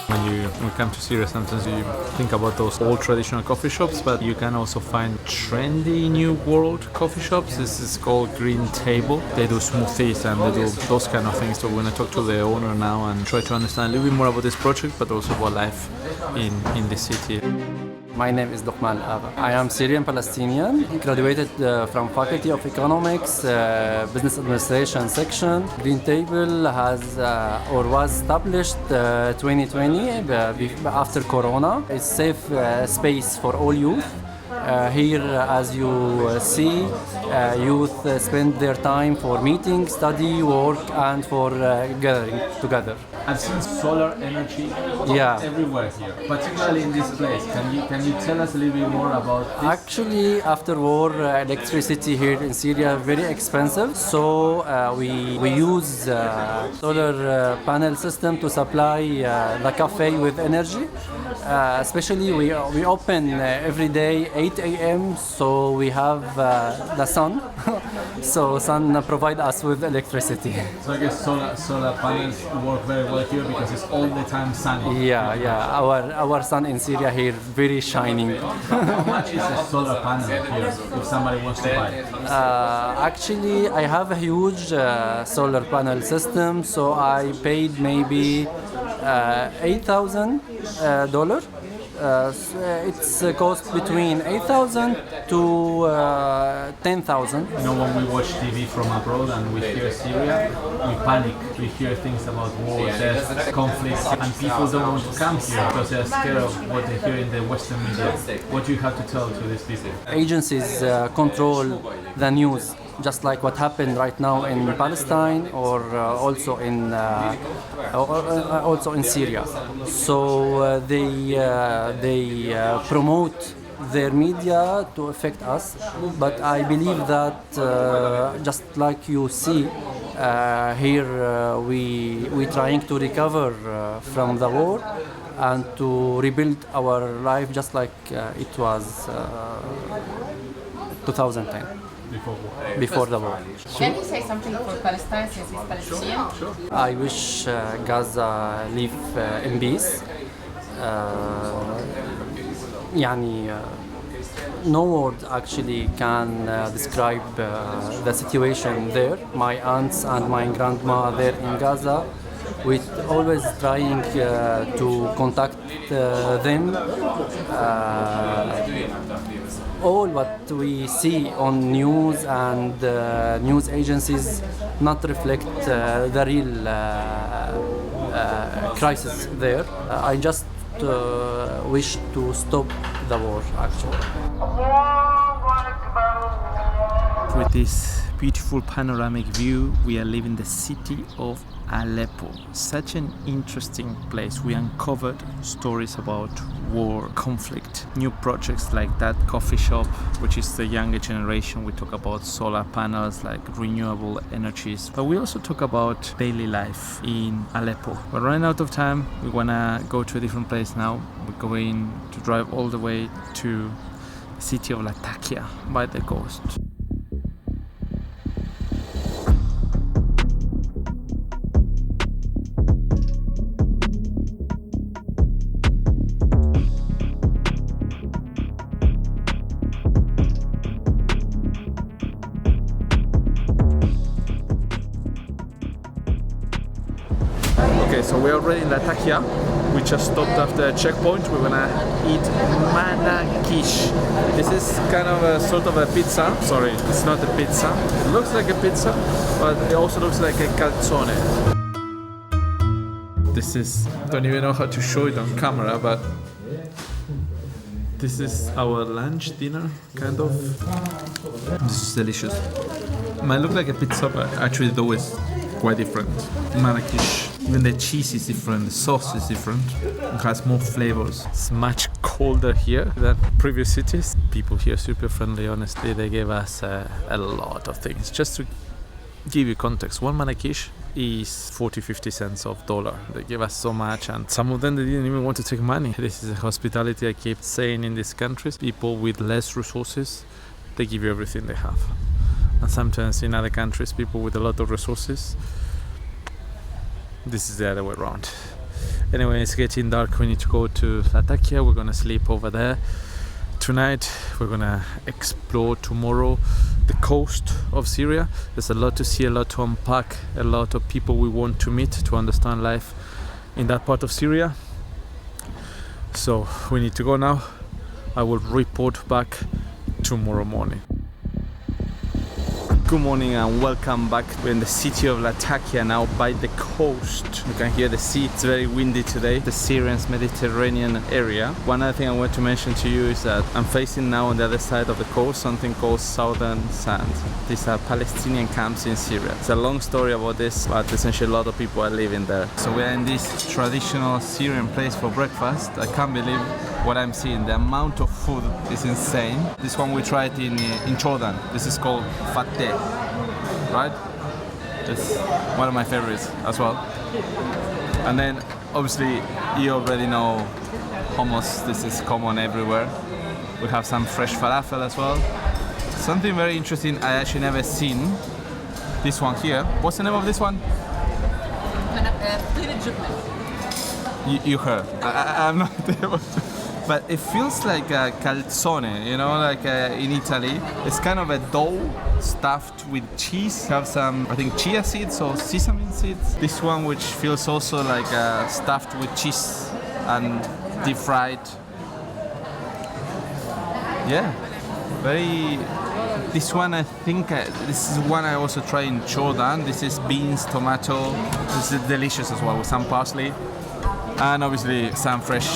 When you come to Syria, sometimes you think about those old traditional coffee shops, but you can also find trendy new world coffee shops. This is called Green Table. They do smoothies and they do those kind of things. So we're going to talk to the owner now and try to understand a little bit more about this project, but also about life in the city. My name is Luqman Aba. I am Syrian Palestinian, graduated from Faculty of Economics, Business Administration section. Green Table has or was established 2020 after Corona. It's safe space for all youth. Here, as you see, youth spend their time for meeting, study, work, and for gathering together. I've seen solar energy everywhere here, particularly in this place. Can you tell us a little bit more about this? Actually, after war, electricity here in Syria very expensive, so we use solar panel system to supply the cafe with energy. Especially we open every day 8 a.m. so we have the sun, so sun provide us with electricity. So I guess solar panels work very well here because it's all the time sunny. Yeah. Our sun in Syria here very shining. How much is a solar panel here if somebody wants to buy? Actually, I have a huge solar panel system, so I paid maybe $8,000. It's cost between 8,000 to 10,000. You know, when we watch TV from abroad and we hear Syria, we panic. We hear things about war, death, conflicts, and people don't want to come here because they're scared of what they hear in the Western media. What do you have to tell to these people? Agencies control the news. just like what happened right now in Palestine or also in Syria. So they promote their media to affect us, but I believe that just like you see here, we trying to recover from the war and to rebuild our life just like it was 2010. Before the war. Can you say something for Palestine since he's Palestinian? Sure. I wish Gaza live in peace. No word actually can describe the situation there. My aunts and my grandma there in Gaza, we always trying to contact them. All what we see on news and news agencies not reflect the real crisis there. I just wish to stop the war, actually. With this beautiful panoramic view, we are leaving the city of Aleppo. Such an interesting place. We uncovered stories about war, conflict, new projects like that coffee shop, which is the younger generation. We talk about solar panels, like renewable energies. But we also talk about daily life in Aleppo. We're running out of time. We want to go to a different place now. We're going to drive all the way to the city of Latakia by the coast. Okay, so we're already in Latakia. We just stopped after a checkpoint. We're gonna eat manakish. This is kind of a sort of a pizza. Sorry, it's not a pizza. It looks like a pizza, but it also looks like a calzone. This is, don't even know how to show it on camera, but this is our lunch, dinner, kind of. This is delicious. It might look like a pizza, but actually the dough is quite different. Manakish. Even the cheese is different, the sauce is different. It has more flavors. It's much colder here than previous cities. People here are super friendly, honestly. They gave us a lot of things. Just to give you context, one manakish is 40-50 cents of dollar. They gave us so much, and some of them they didn't even want to take money. This is a hospitality I keep saying in these countries. People with less resources, they give you everything they have. And sometimes in other countries, people with a lot of resources, this is the other way around. Anyway, it's getting dark. We need to go to Latakia. We're gonna sleep over there tonight. We're gonna explore tomorrow the coast of Syria. There's a lot to see, a lot to unpack, a lot of people we want to meet to understand life in that part of Syria. So we need to go now. I will report back tomorrow morning. Good morning and welcome back. We're in the city of Latakia now by the coast. You can hear the sea. It's very windy today. The Syrian Mediterranean area. One other thing I want to mention to you is that I'm facing now on the other side of the coast something called Southern Sand. These are Palestinian camps in Syria. It's a long story about this, but essentially a lot of people are living there. So we're in this traditional Syrian place for breakfast. I can't believe what I'm seeing. The amount of food is insane. This one we tried in Jordan. This is called fateh. Right? It's one of my favorites as well. And then obviously you already know hummus. This is common everywhere. We have some fresh falafel as well. Something very interesting I actually never seen. This one here. What's the name of this one? You heard. I'm not able to. But it feels like a calzone, you know, like in Italy. It's kind of a dough stuffed with cheese. Have some, I think, chia seeds or sesame seeds. This one, which feels also like stuffed with cheese and deep fried. Yeah, very. This one, I think, this is one I also tried in Jordan. This is beans, tomato. This is delicious as well with some parsley. And obviously some fresh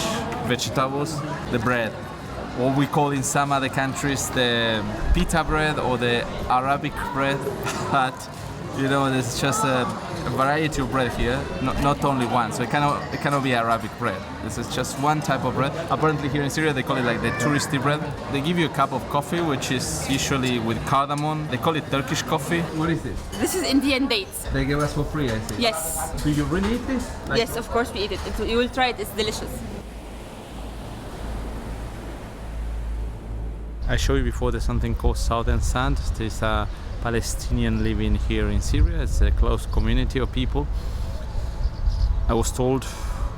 vegetables. The bread what we call in some other countries the pita bread or the Arabic bread, but you know, there's just a variety of bread here, not only one. So it cannot be Arabic bread. This is just one type of bread. Apparently here in Syria they call it like the touristy bread. They give you a cup of coffee, which is usually with cardamom. They call it Turkish coffee. What is this? This is Indian dates. They give us for free, I see. Yes. Do you really eat this? Yes, of course we eat it. You will try it. It's delicious. I showed you before there's something called Southern Sand. There's a Palestinian living here in Syria. It's a close community of people. I was told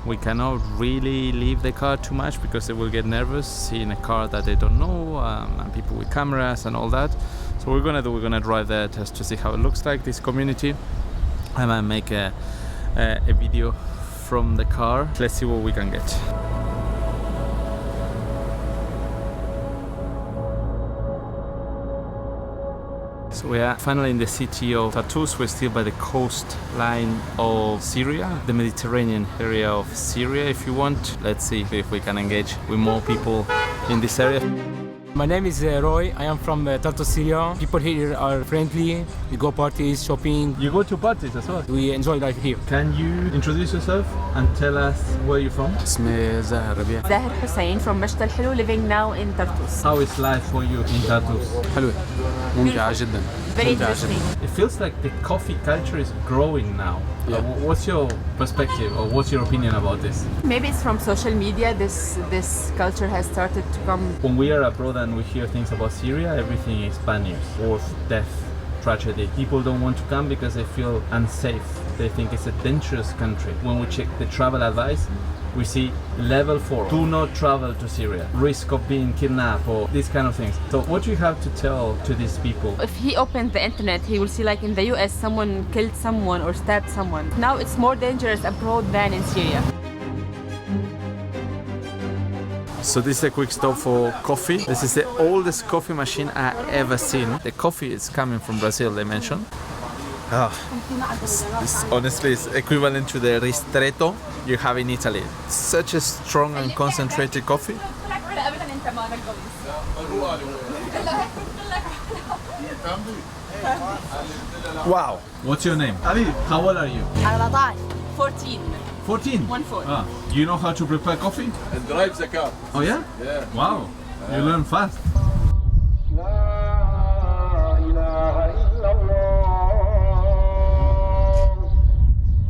we cannot really leave the car too much because they will get nervous seeing a car that they don't know, and people with cameras and all that. So we're gonna drive there just to see how it looks like, this community. I might make a video from the car. Let's see what we can get. So we are finally in the city of Tartus. We're still by the coastline of Syria, the Mediterranean area of Syria, if you want. Let's see if we can engage with more people in this area. My name is Roy. I am from Tartus, Syria. People here are friendly. We go parties, shopping. You go to parties as well? We enjoy life here. Can you introduce yourself and tell us where you're from? اسمي زاهر ربيع. Zahir Hussein from Mashta al-Hulu, living now in Tartus. How is life for you in Tartus? حلوة ممتعة جدا. Very interesting. It feels like the coffee culture is growing now. Yeah. What's your perspective or what's your opinion about this? Maybe it's from social media. This culture has started to come. When we are abroad and we hear things about Syria, everything is bad news, wars, death, tragedy. People don't want to come because they feel unsafe. They think it's a dangerous country. When we check the travel advice, we see level 4, do not travel to Syria, risk of being kidnapped or these kind of things. So what do you have to tell to these people? If he opens the internet, he will see like in the US someone killed someone or stabbed someone. Now it's more dangerous abroad than in Syria. So this is a quick stop for coffee. This is the oldest coffee machine I ever seen. The coffee is coming from Brazil, they mentioned. This honestly is equivalent to the ristretto you have in Italy. Such a strong and concentrated coffee. Wow. What's your name? Ali. How old are you? 14. 14? 1-4. Do you know how to prepare coffee? And drive the car. Oh yeah? Yeah. Wow. You learn fast.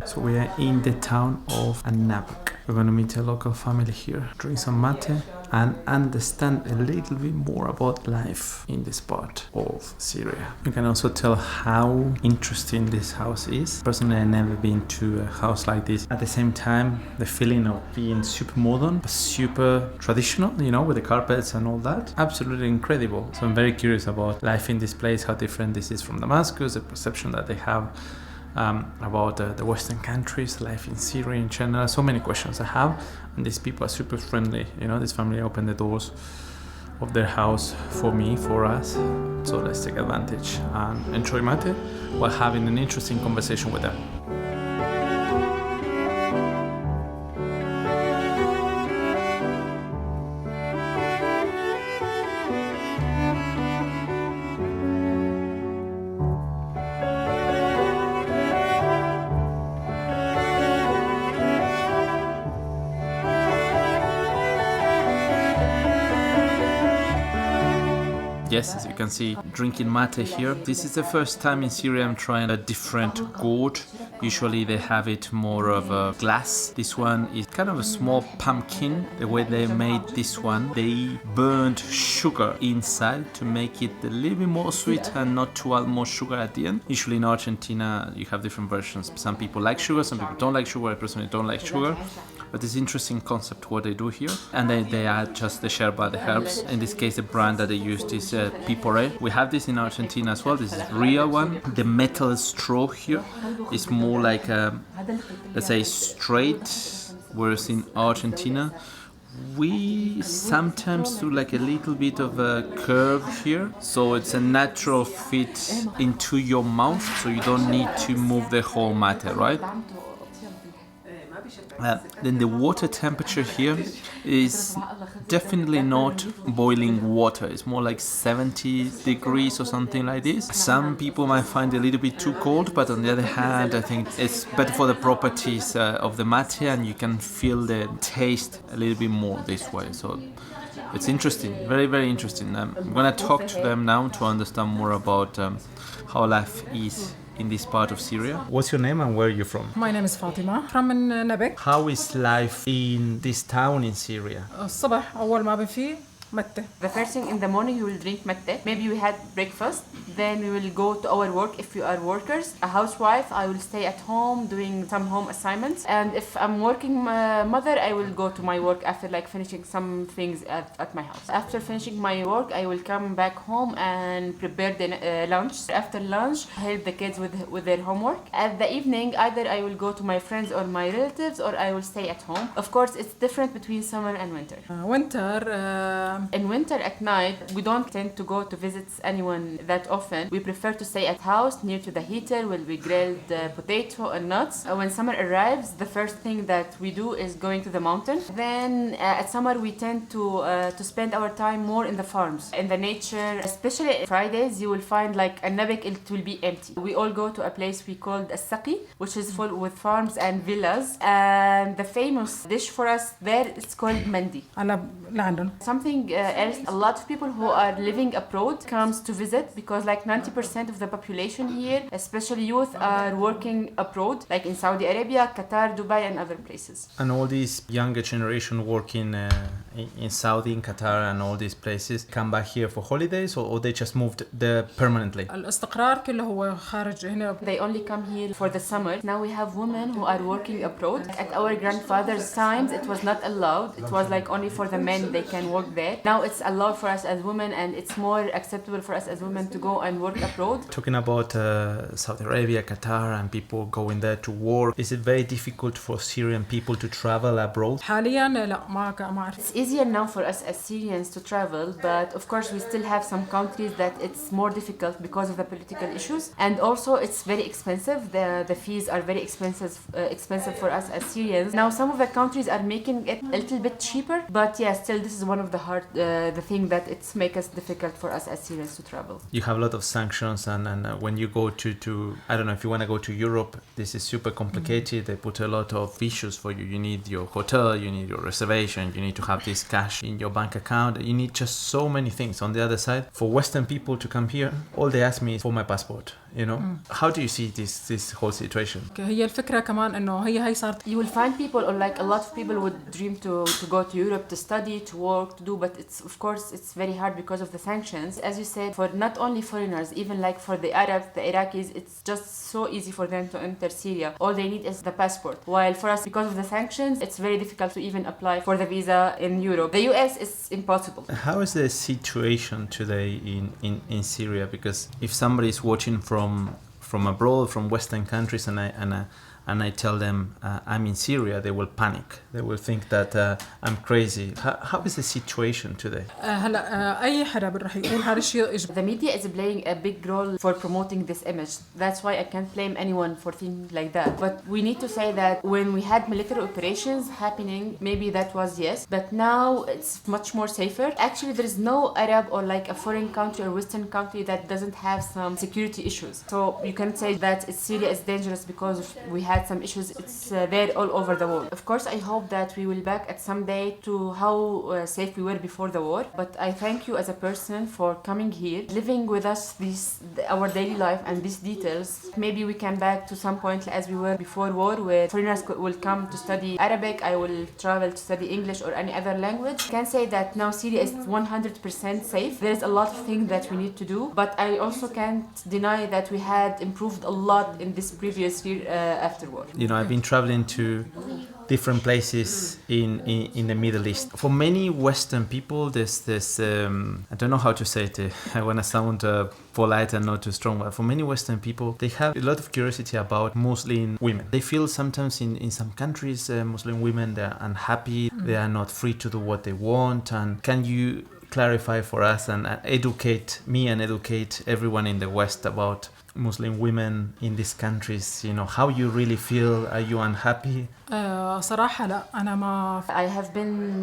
So we are in the town of Al-Nabek. We're going to meet a local family here, drink some mate and understand a little bit more about life in this part of Syria. You can also tell how interesting this house is. Personally, I've never been to a house like this. At the same time, the feeling of being super modern, but super traditional, you know, with the carpets and all that. Absolutely incredible. So I'm very curious about life in this place, how different this is from Damascus, the perception that they have about the Western countries, life in Syria in general. So many questions I have, and these people are super friendly. You know, this family opened the doors of their house for me, for us. So let's take advantage and enjoy mate while having an interesting conversation with them. Yes, as you can see, drinking mate here. This is the first time in Syria I'm trying a different gourd. Usually they have it more of a glass. This one is kind of a small pumpkin. The way they made this one, they burned sugar inside to make it a little bit more sweet and not too much sugar at the end. Usually in Argentina you have different versions. Some people like sugar, some people don't like sugar. I personally don't like sugar. But it's interesting concept what they do here. And then they add just the sherba, the herbs. In this case, the brand that they used is Pipore. We have this in Argentina as well. This is real one. The metal straw here is more like, let's say, straight. Whereas in Argentina, we sometimes do like a little bit of a curve here. So it's a natural fit into your mouth. So you don't need to move the whole mate, right? then the water temperature here is definitely not boiling water. It's more like 70 degrees or something like this. Some people might find it a little bit too cold, but on the other hand, I think it's better for the properties of the mate, and you can feel the taste a little bit more this way. So it's interesting, very, very interesting. I'm going to talk to them now to understand more about how life is in this part of Syria. What's your name and where are you from? My name is Fatima from Nabk. How is life in this town in Syria? الصبح أول ما بنفيق متة. The first thing in the morning, you will drink mette. Maybe we had breakfast. Then we will go to our work if you are workers. A housewife, I will stay at home doing some home assignments. And if I'm working mother, I will go to my work after like finishing some things at my house. After finishing my work, I will come back home and prepare the lunch. After lunch, help the kids with their homework. At the evening, either I will go to my friends or my relatives, or I will stay at home. Of course, it's different between summer and winter. In winter at night, we don't tend to go to visit anyone that often. We prefer to stay at house near to the heater where we grill the potato and nuts. When summer arrives, the first thing that we do is going to the mountain. Then at summer, we tend to spend our time more in the farms, in the nature. Especially Fridays, you will find like Al-Nabek, it will be empty. We all go to a place we called Al-Saqi, which is full with farms and villas. And the famous dish for us there is called mandi. Something else, a lot of people who are living abroad comes to visit because like 90% of the population here, especially youth, are working abroad, like in Saudi Arabia, Qatar, Dubai, and other places. And all these younger generation working in Saudi, in Qatar, and all these places come back here for holidays, or they just moved there permanently? They only come here for the summer. Now we have women who are working abroad. At our grandfather's times, it was not allowed. It was like only for the men they can work there. Now it's allowed for us as women, and it's more acceptable for us as women to go and work abroad. Talking about Saudi Arabia, Qatar, and people going there to work, is it very difficult for Syrian people to travel abroad? It's easier now for us as Syrians to travel, but of course we still have some countries that it's more difficult because of the political issues, and also it's very expensive. The fees are very expensive for us as Syrians. Now some of the countries are making it a little bit cheaper, but yeah, still this is one of the thing that it's make us difficult for us as Syrians to travel. You have a lot of sanctions, and when you go to I don't know, if you want to go to Europe, this is super complicated. They put a lot of issues for you. You need your hotel, you need your reservation, you need to have this cash in your bank account. You need just so many things. On the other side, for Western people to come here, all they ask me is for my passport. You know, how do you see this whole situation? هي الفكرة كمان إنه هي صارت. You will find people, or like a lot of people would dream to go to Europe to study, to work, to do, but it's of course it's very hard because of the sanctions. As you said, for not only foreigners, even like for the Arabs, the Iraqis, it's just so easy for them to enter Syria. All they need is the passport. While for us, because of the sanctions, it's very difficult to even apply for the visa in Europe. The US is impossible. How is the situation today in Syria? Because if somebody is watching from abroad, from Western countries, and I tell them I'm in Syria, they will panic. They will think that I'm crazy. How is the situation today? The media is playing a big role for promoting this image. That's why I can't blame anyone for thinking like that. But we need to say that when we had military operations happening, maybe that was yes. But now it's much more safer. Actually, there is no Arab or like a foreign country or Western country that doesn't have some security issues. So you can say that Syria is dangerous because we had some issues. It's there all over the world. Of course, I hope that we will back at some day to how safe we were before the war. But I thank you as a person for coming here, living with us our daily life and these details. Maybe we can back to some point as we were before war, where foreigners will come to study Arabic. I will travel to study English or any other language. I can say that now Syria is 100% safe. There is a lot of things that we need to do, but I also can't deny that we had improved a lot in this previous year after war. You know, I've been traveling to different places in the Middle East. For many Western people, there's this, I don't know how to say it, I want to sound polite and not too strong, but for many Western people, they have a lot of curiosity about Muslim women. They feel sometimes in some countries, Muslim women, they're unhappy, they are not free to do what they want. And can you clarify for us and educate me and educate everyone in the West about Muslim women in these countries, how you really feel? Are you unhappy? صراحة لا أنا ما I have been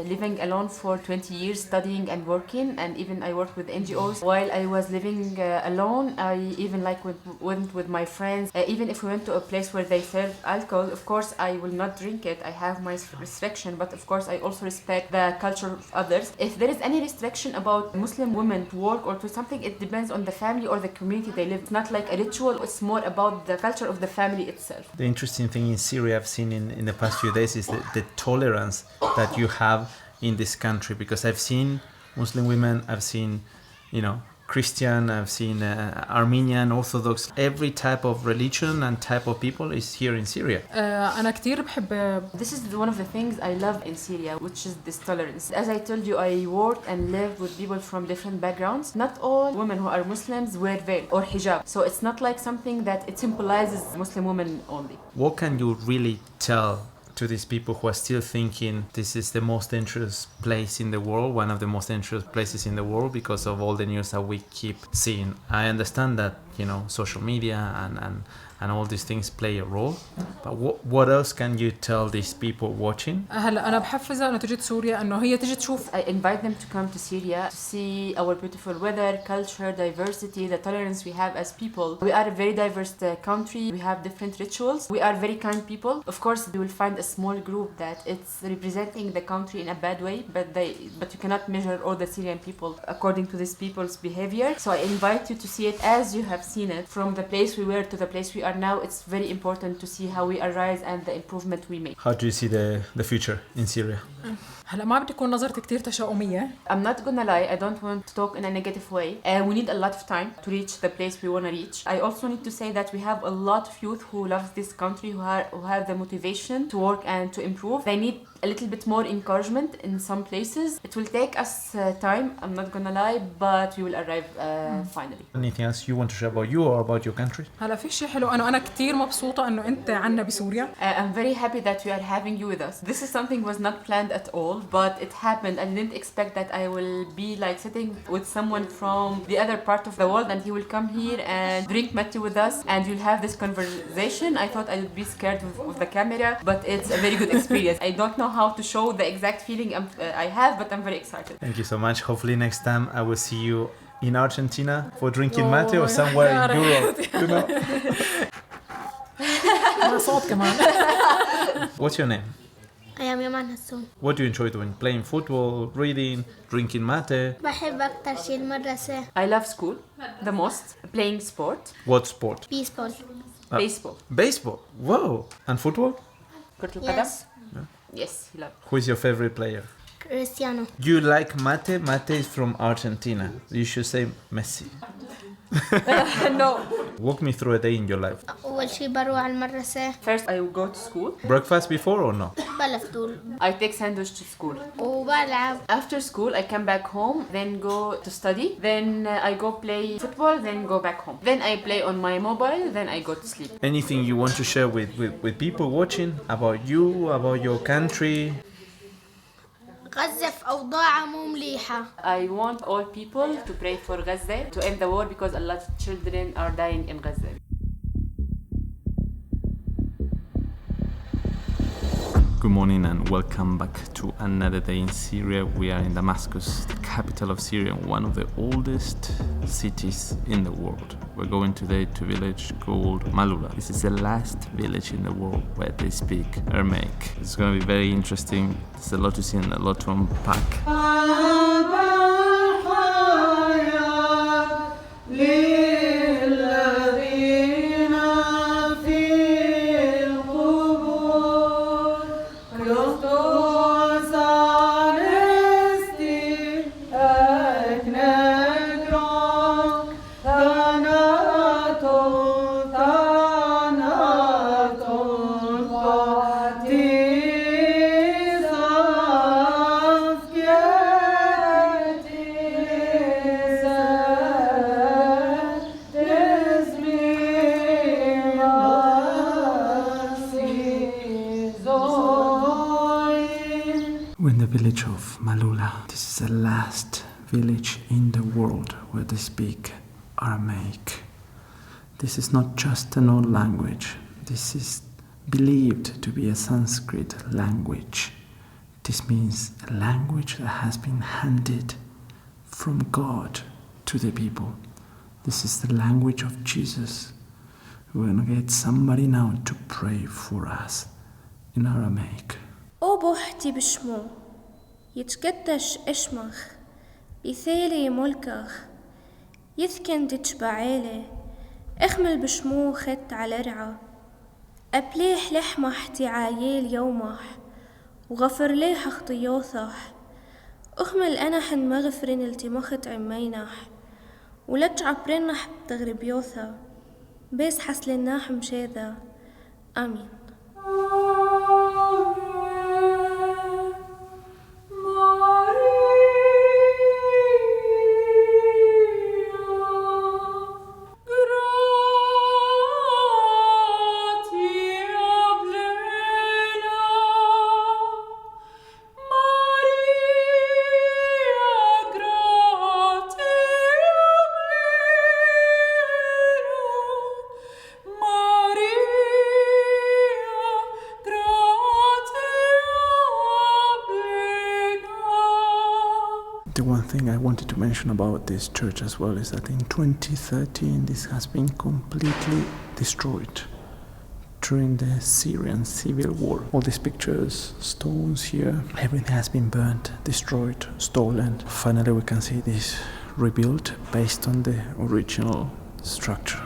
living alone for 20 years studying and working, and even I worked with NGOs. While I was living alone, I even went with my friends. Even if we went to a place where they serve alcohol, of course I will not drink it. I have my restriction, but of course I also respect the culture of others. If there is any restriction about Muslim women to work or to something, it depends on the family or the community they live. It's not like a ritual, it's more about the culture of the family itself. The interesting thing in Syria I've seen in the past few days is the tolerance that you have in this country, because I've seen Muslim women, I've seen, Christian, I've seen Armenian, Orthodox, every type of religion and type of people is here in Syria. أنا كتير بحب. This is one of the things I love in Syria, which is this tolerance. As I told you, I worked and lived with people from different backgrounds. Not all women who are Muslims wear veil or hijab, so it's not like something that it symbolizes Muslim women only. What can you really tell to these people who are still thinking this is the most dangerous place in the world, one of the most dangerous places in the world, because of all the news that we keep seeing? I understand that, social media and all these things play a role, but what else can you tell these people watching? هلا أنا بحفزها إنه تجي سوريا، إنه هي تجي تشوف. I invite them to come to Syria to see our beautiful weather, culture, diversity, the tolerance we have as people. We are a very diverse country. We have different rituals. We are very kind people. Of course, you will find a small group that it's representing the country in a bad way, but you cannot measure all the Syrian people according to these people's behavior. So I invite you to see it as you have seen it, from the place we were to the place we are now. It's very important to see how we arise and the improvement we make. How do you see the future in Syria? هلا ما بدي يكون نظرتي كتير تشاؤمية. I'm not gonna lie, I don't want to talk in a negative way. We need a lot of time to reach the place we want to reach. I also need to say that we have a lot of youth who love this country, who have the motivation to work and to improve. They need a little bit more encouragement in some places. It will take us time, I'm not gonna lie, but we will arrive finally. Anything else you want to share about you or about your country? هلا في شيء حلو، أنا كتير مبسوطة إنه أنت عنا بسوريا. I'm very happy that we are having you with us. This is something was not planned at all, but it happened. I didn't expect that I will be sitting with someone from the other part of the world and he will come here and drink mati with us and you'll have this conversation. I thought I would be scared with the camera, but it's a very good experience. I don't know how to show the exact feeling I have, but I'm very excited. Thank you so much. Hopefully next time I will see you in Argentina for drinking mate or somewhere in Europe. What's your name? I am Yaman Hassoun. What do you enjoy doing? Playing football, reading, drinking mate? بحب أكتر شيء المدرسة. I love school the most. Playing sport. What sport? Baseball. Baseball. Baseball? Whoa! And football? Yes. Yes, he loves. Who is your favorite player? Cristiano. You like mate? Mate is from Argentina. You should say Messi. No. Walk me through a day in your life. أول شيء بروح على المدرسة. First I will go to school. Breakfast before or no? بلفطور. I take sandwich to school. وبلعب. After school I come back home, then go to study, then I go play football, then go back home. Then I play on my mobile, then I go to sleep. Anything you want to share with people watching about you, about your country? غزة في أوضاع مو مليحة. I want all people to pray for Gaza to end the war because a lot of children are dying in Gaza. Good morning and welcome back to another day in Syria. We are in Damascus, the capital of Syria, one of the oldest cities in the world. We're going today to a village called Maaloula. This is the last village in the world where they speak Aramaic. It's going to be very interesting. There's a lot to see and a lot to unpack. We're in the village of Maaloula. This is the last village in the world where they speak Aramaic. This is not just an old language. This is believed to be a Sanskrit language. This means a language that has been handed from God to the people. This is the language of Jesus. We're going to get somebody now to pray for us in Aramaic. O بوحتي بشمو يتقدش اشمخ بثيلي ملكخ يثكن تشبعيلي اخمل بشمو خت على رعا أبليح لحمح تعايل يومح وغفر ليح خطيوثح أخمل أنا حن مغفرين التمخت عمينح ولج عبرنح بتغربيوثا بيس حسلناح مشيذا آمين. The one thing I wanted to mention about this church as well is that in 2013 this has been completely destroyed during the Syrian civil war. All these pictures, stones here, everything has been burnt, destroyed, stolen. Finally we can see this rebuilt based on the original structure.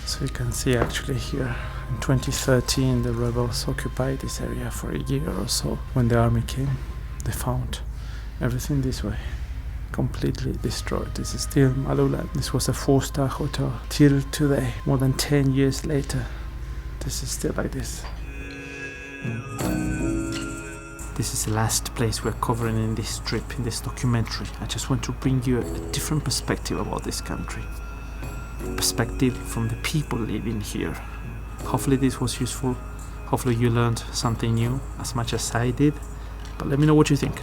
So you can see actually here in 2013 the rebels occupied this area for a year or so. When the army came, they found everything this way, completely destroyed. This is still Maaloula. This was a 4-star hotel. Till today, more than 10 years later, this is still like this. This is the last place we're covering in this trip, in this documentary. I just want to bring you a different perspective about this country. Perspective from the people living here. Hopefully this was useful. Hopefully you learned something new as much as I did. But let me know what you think.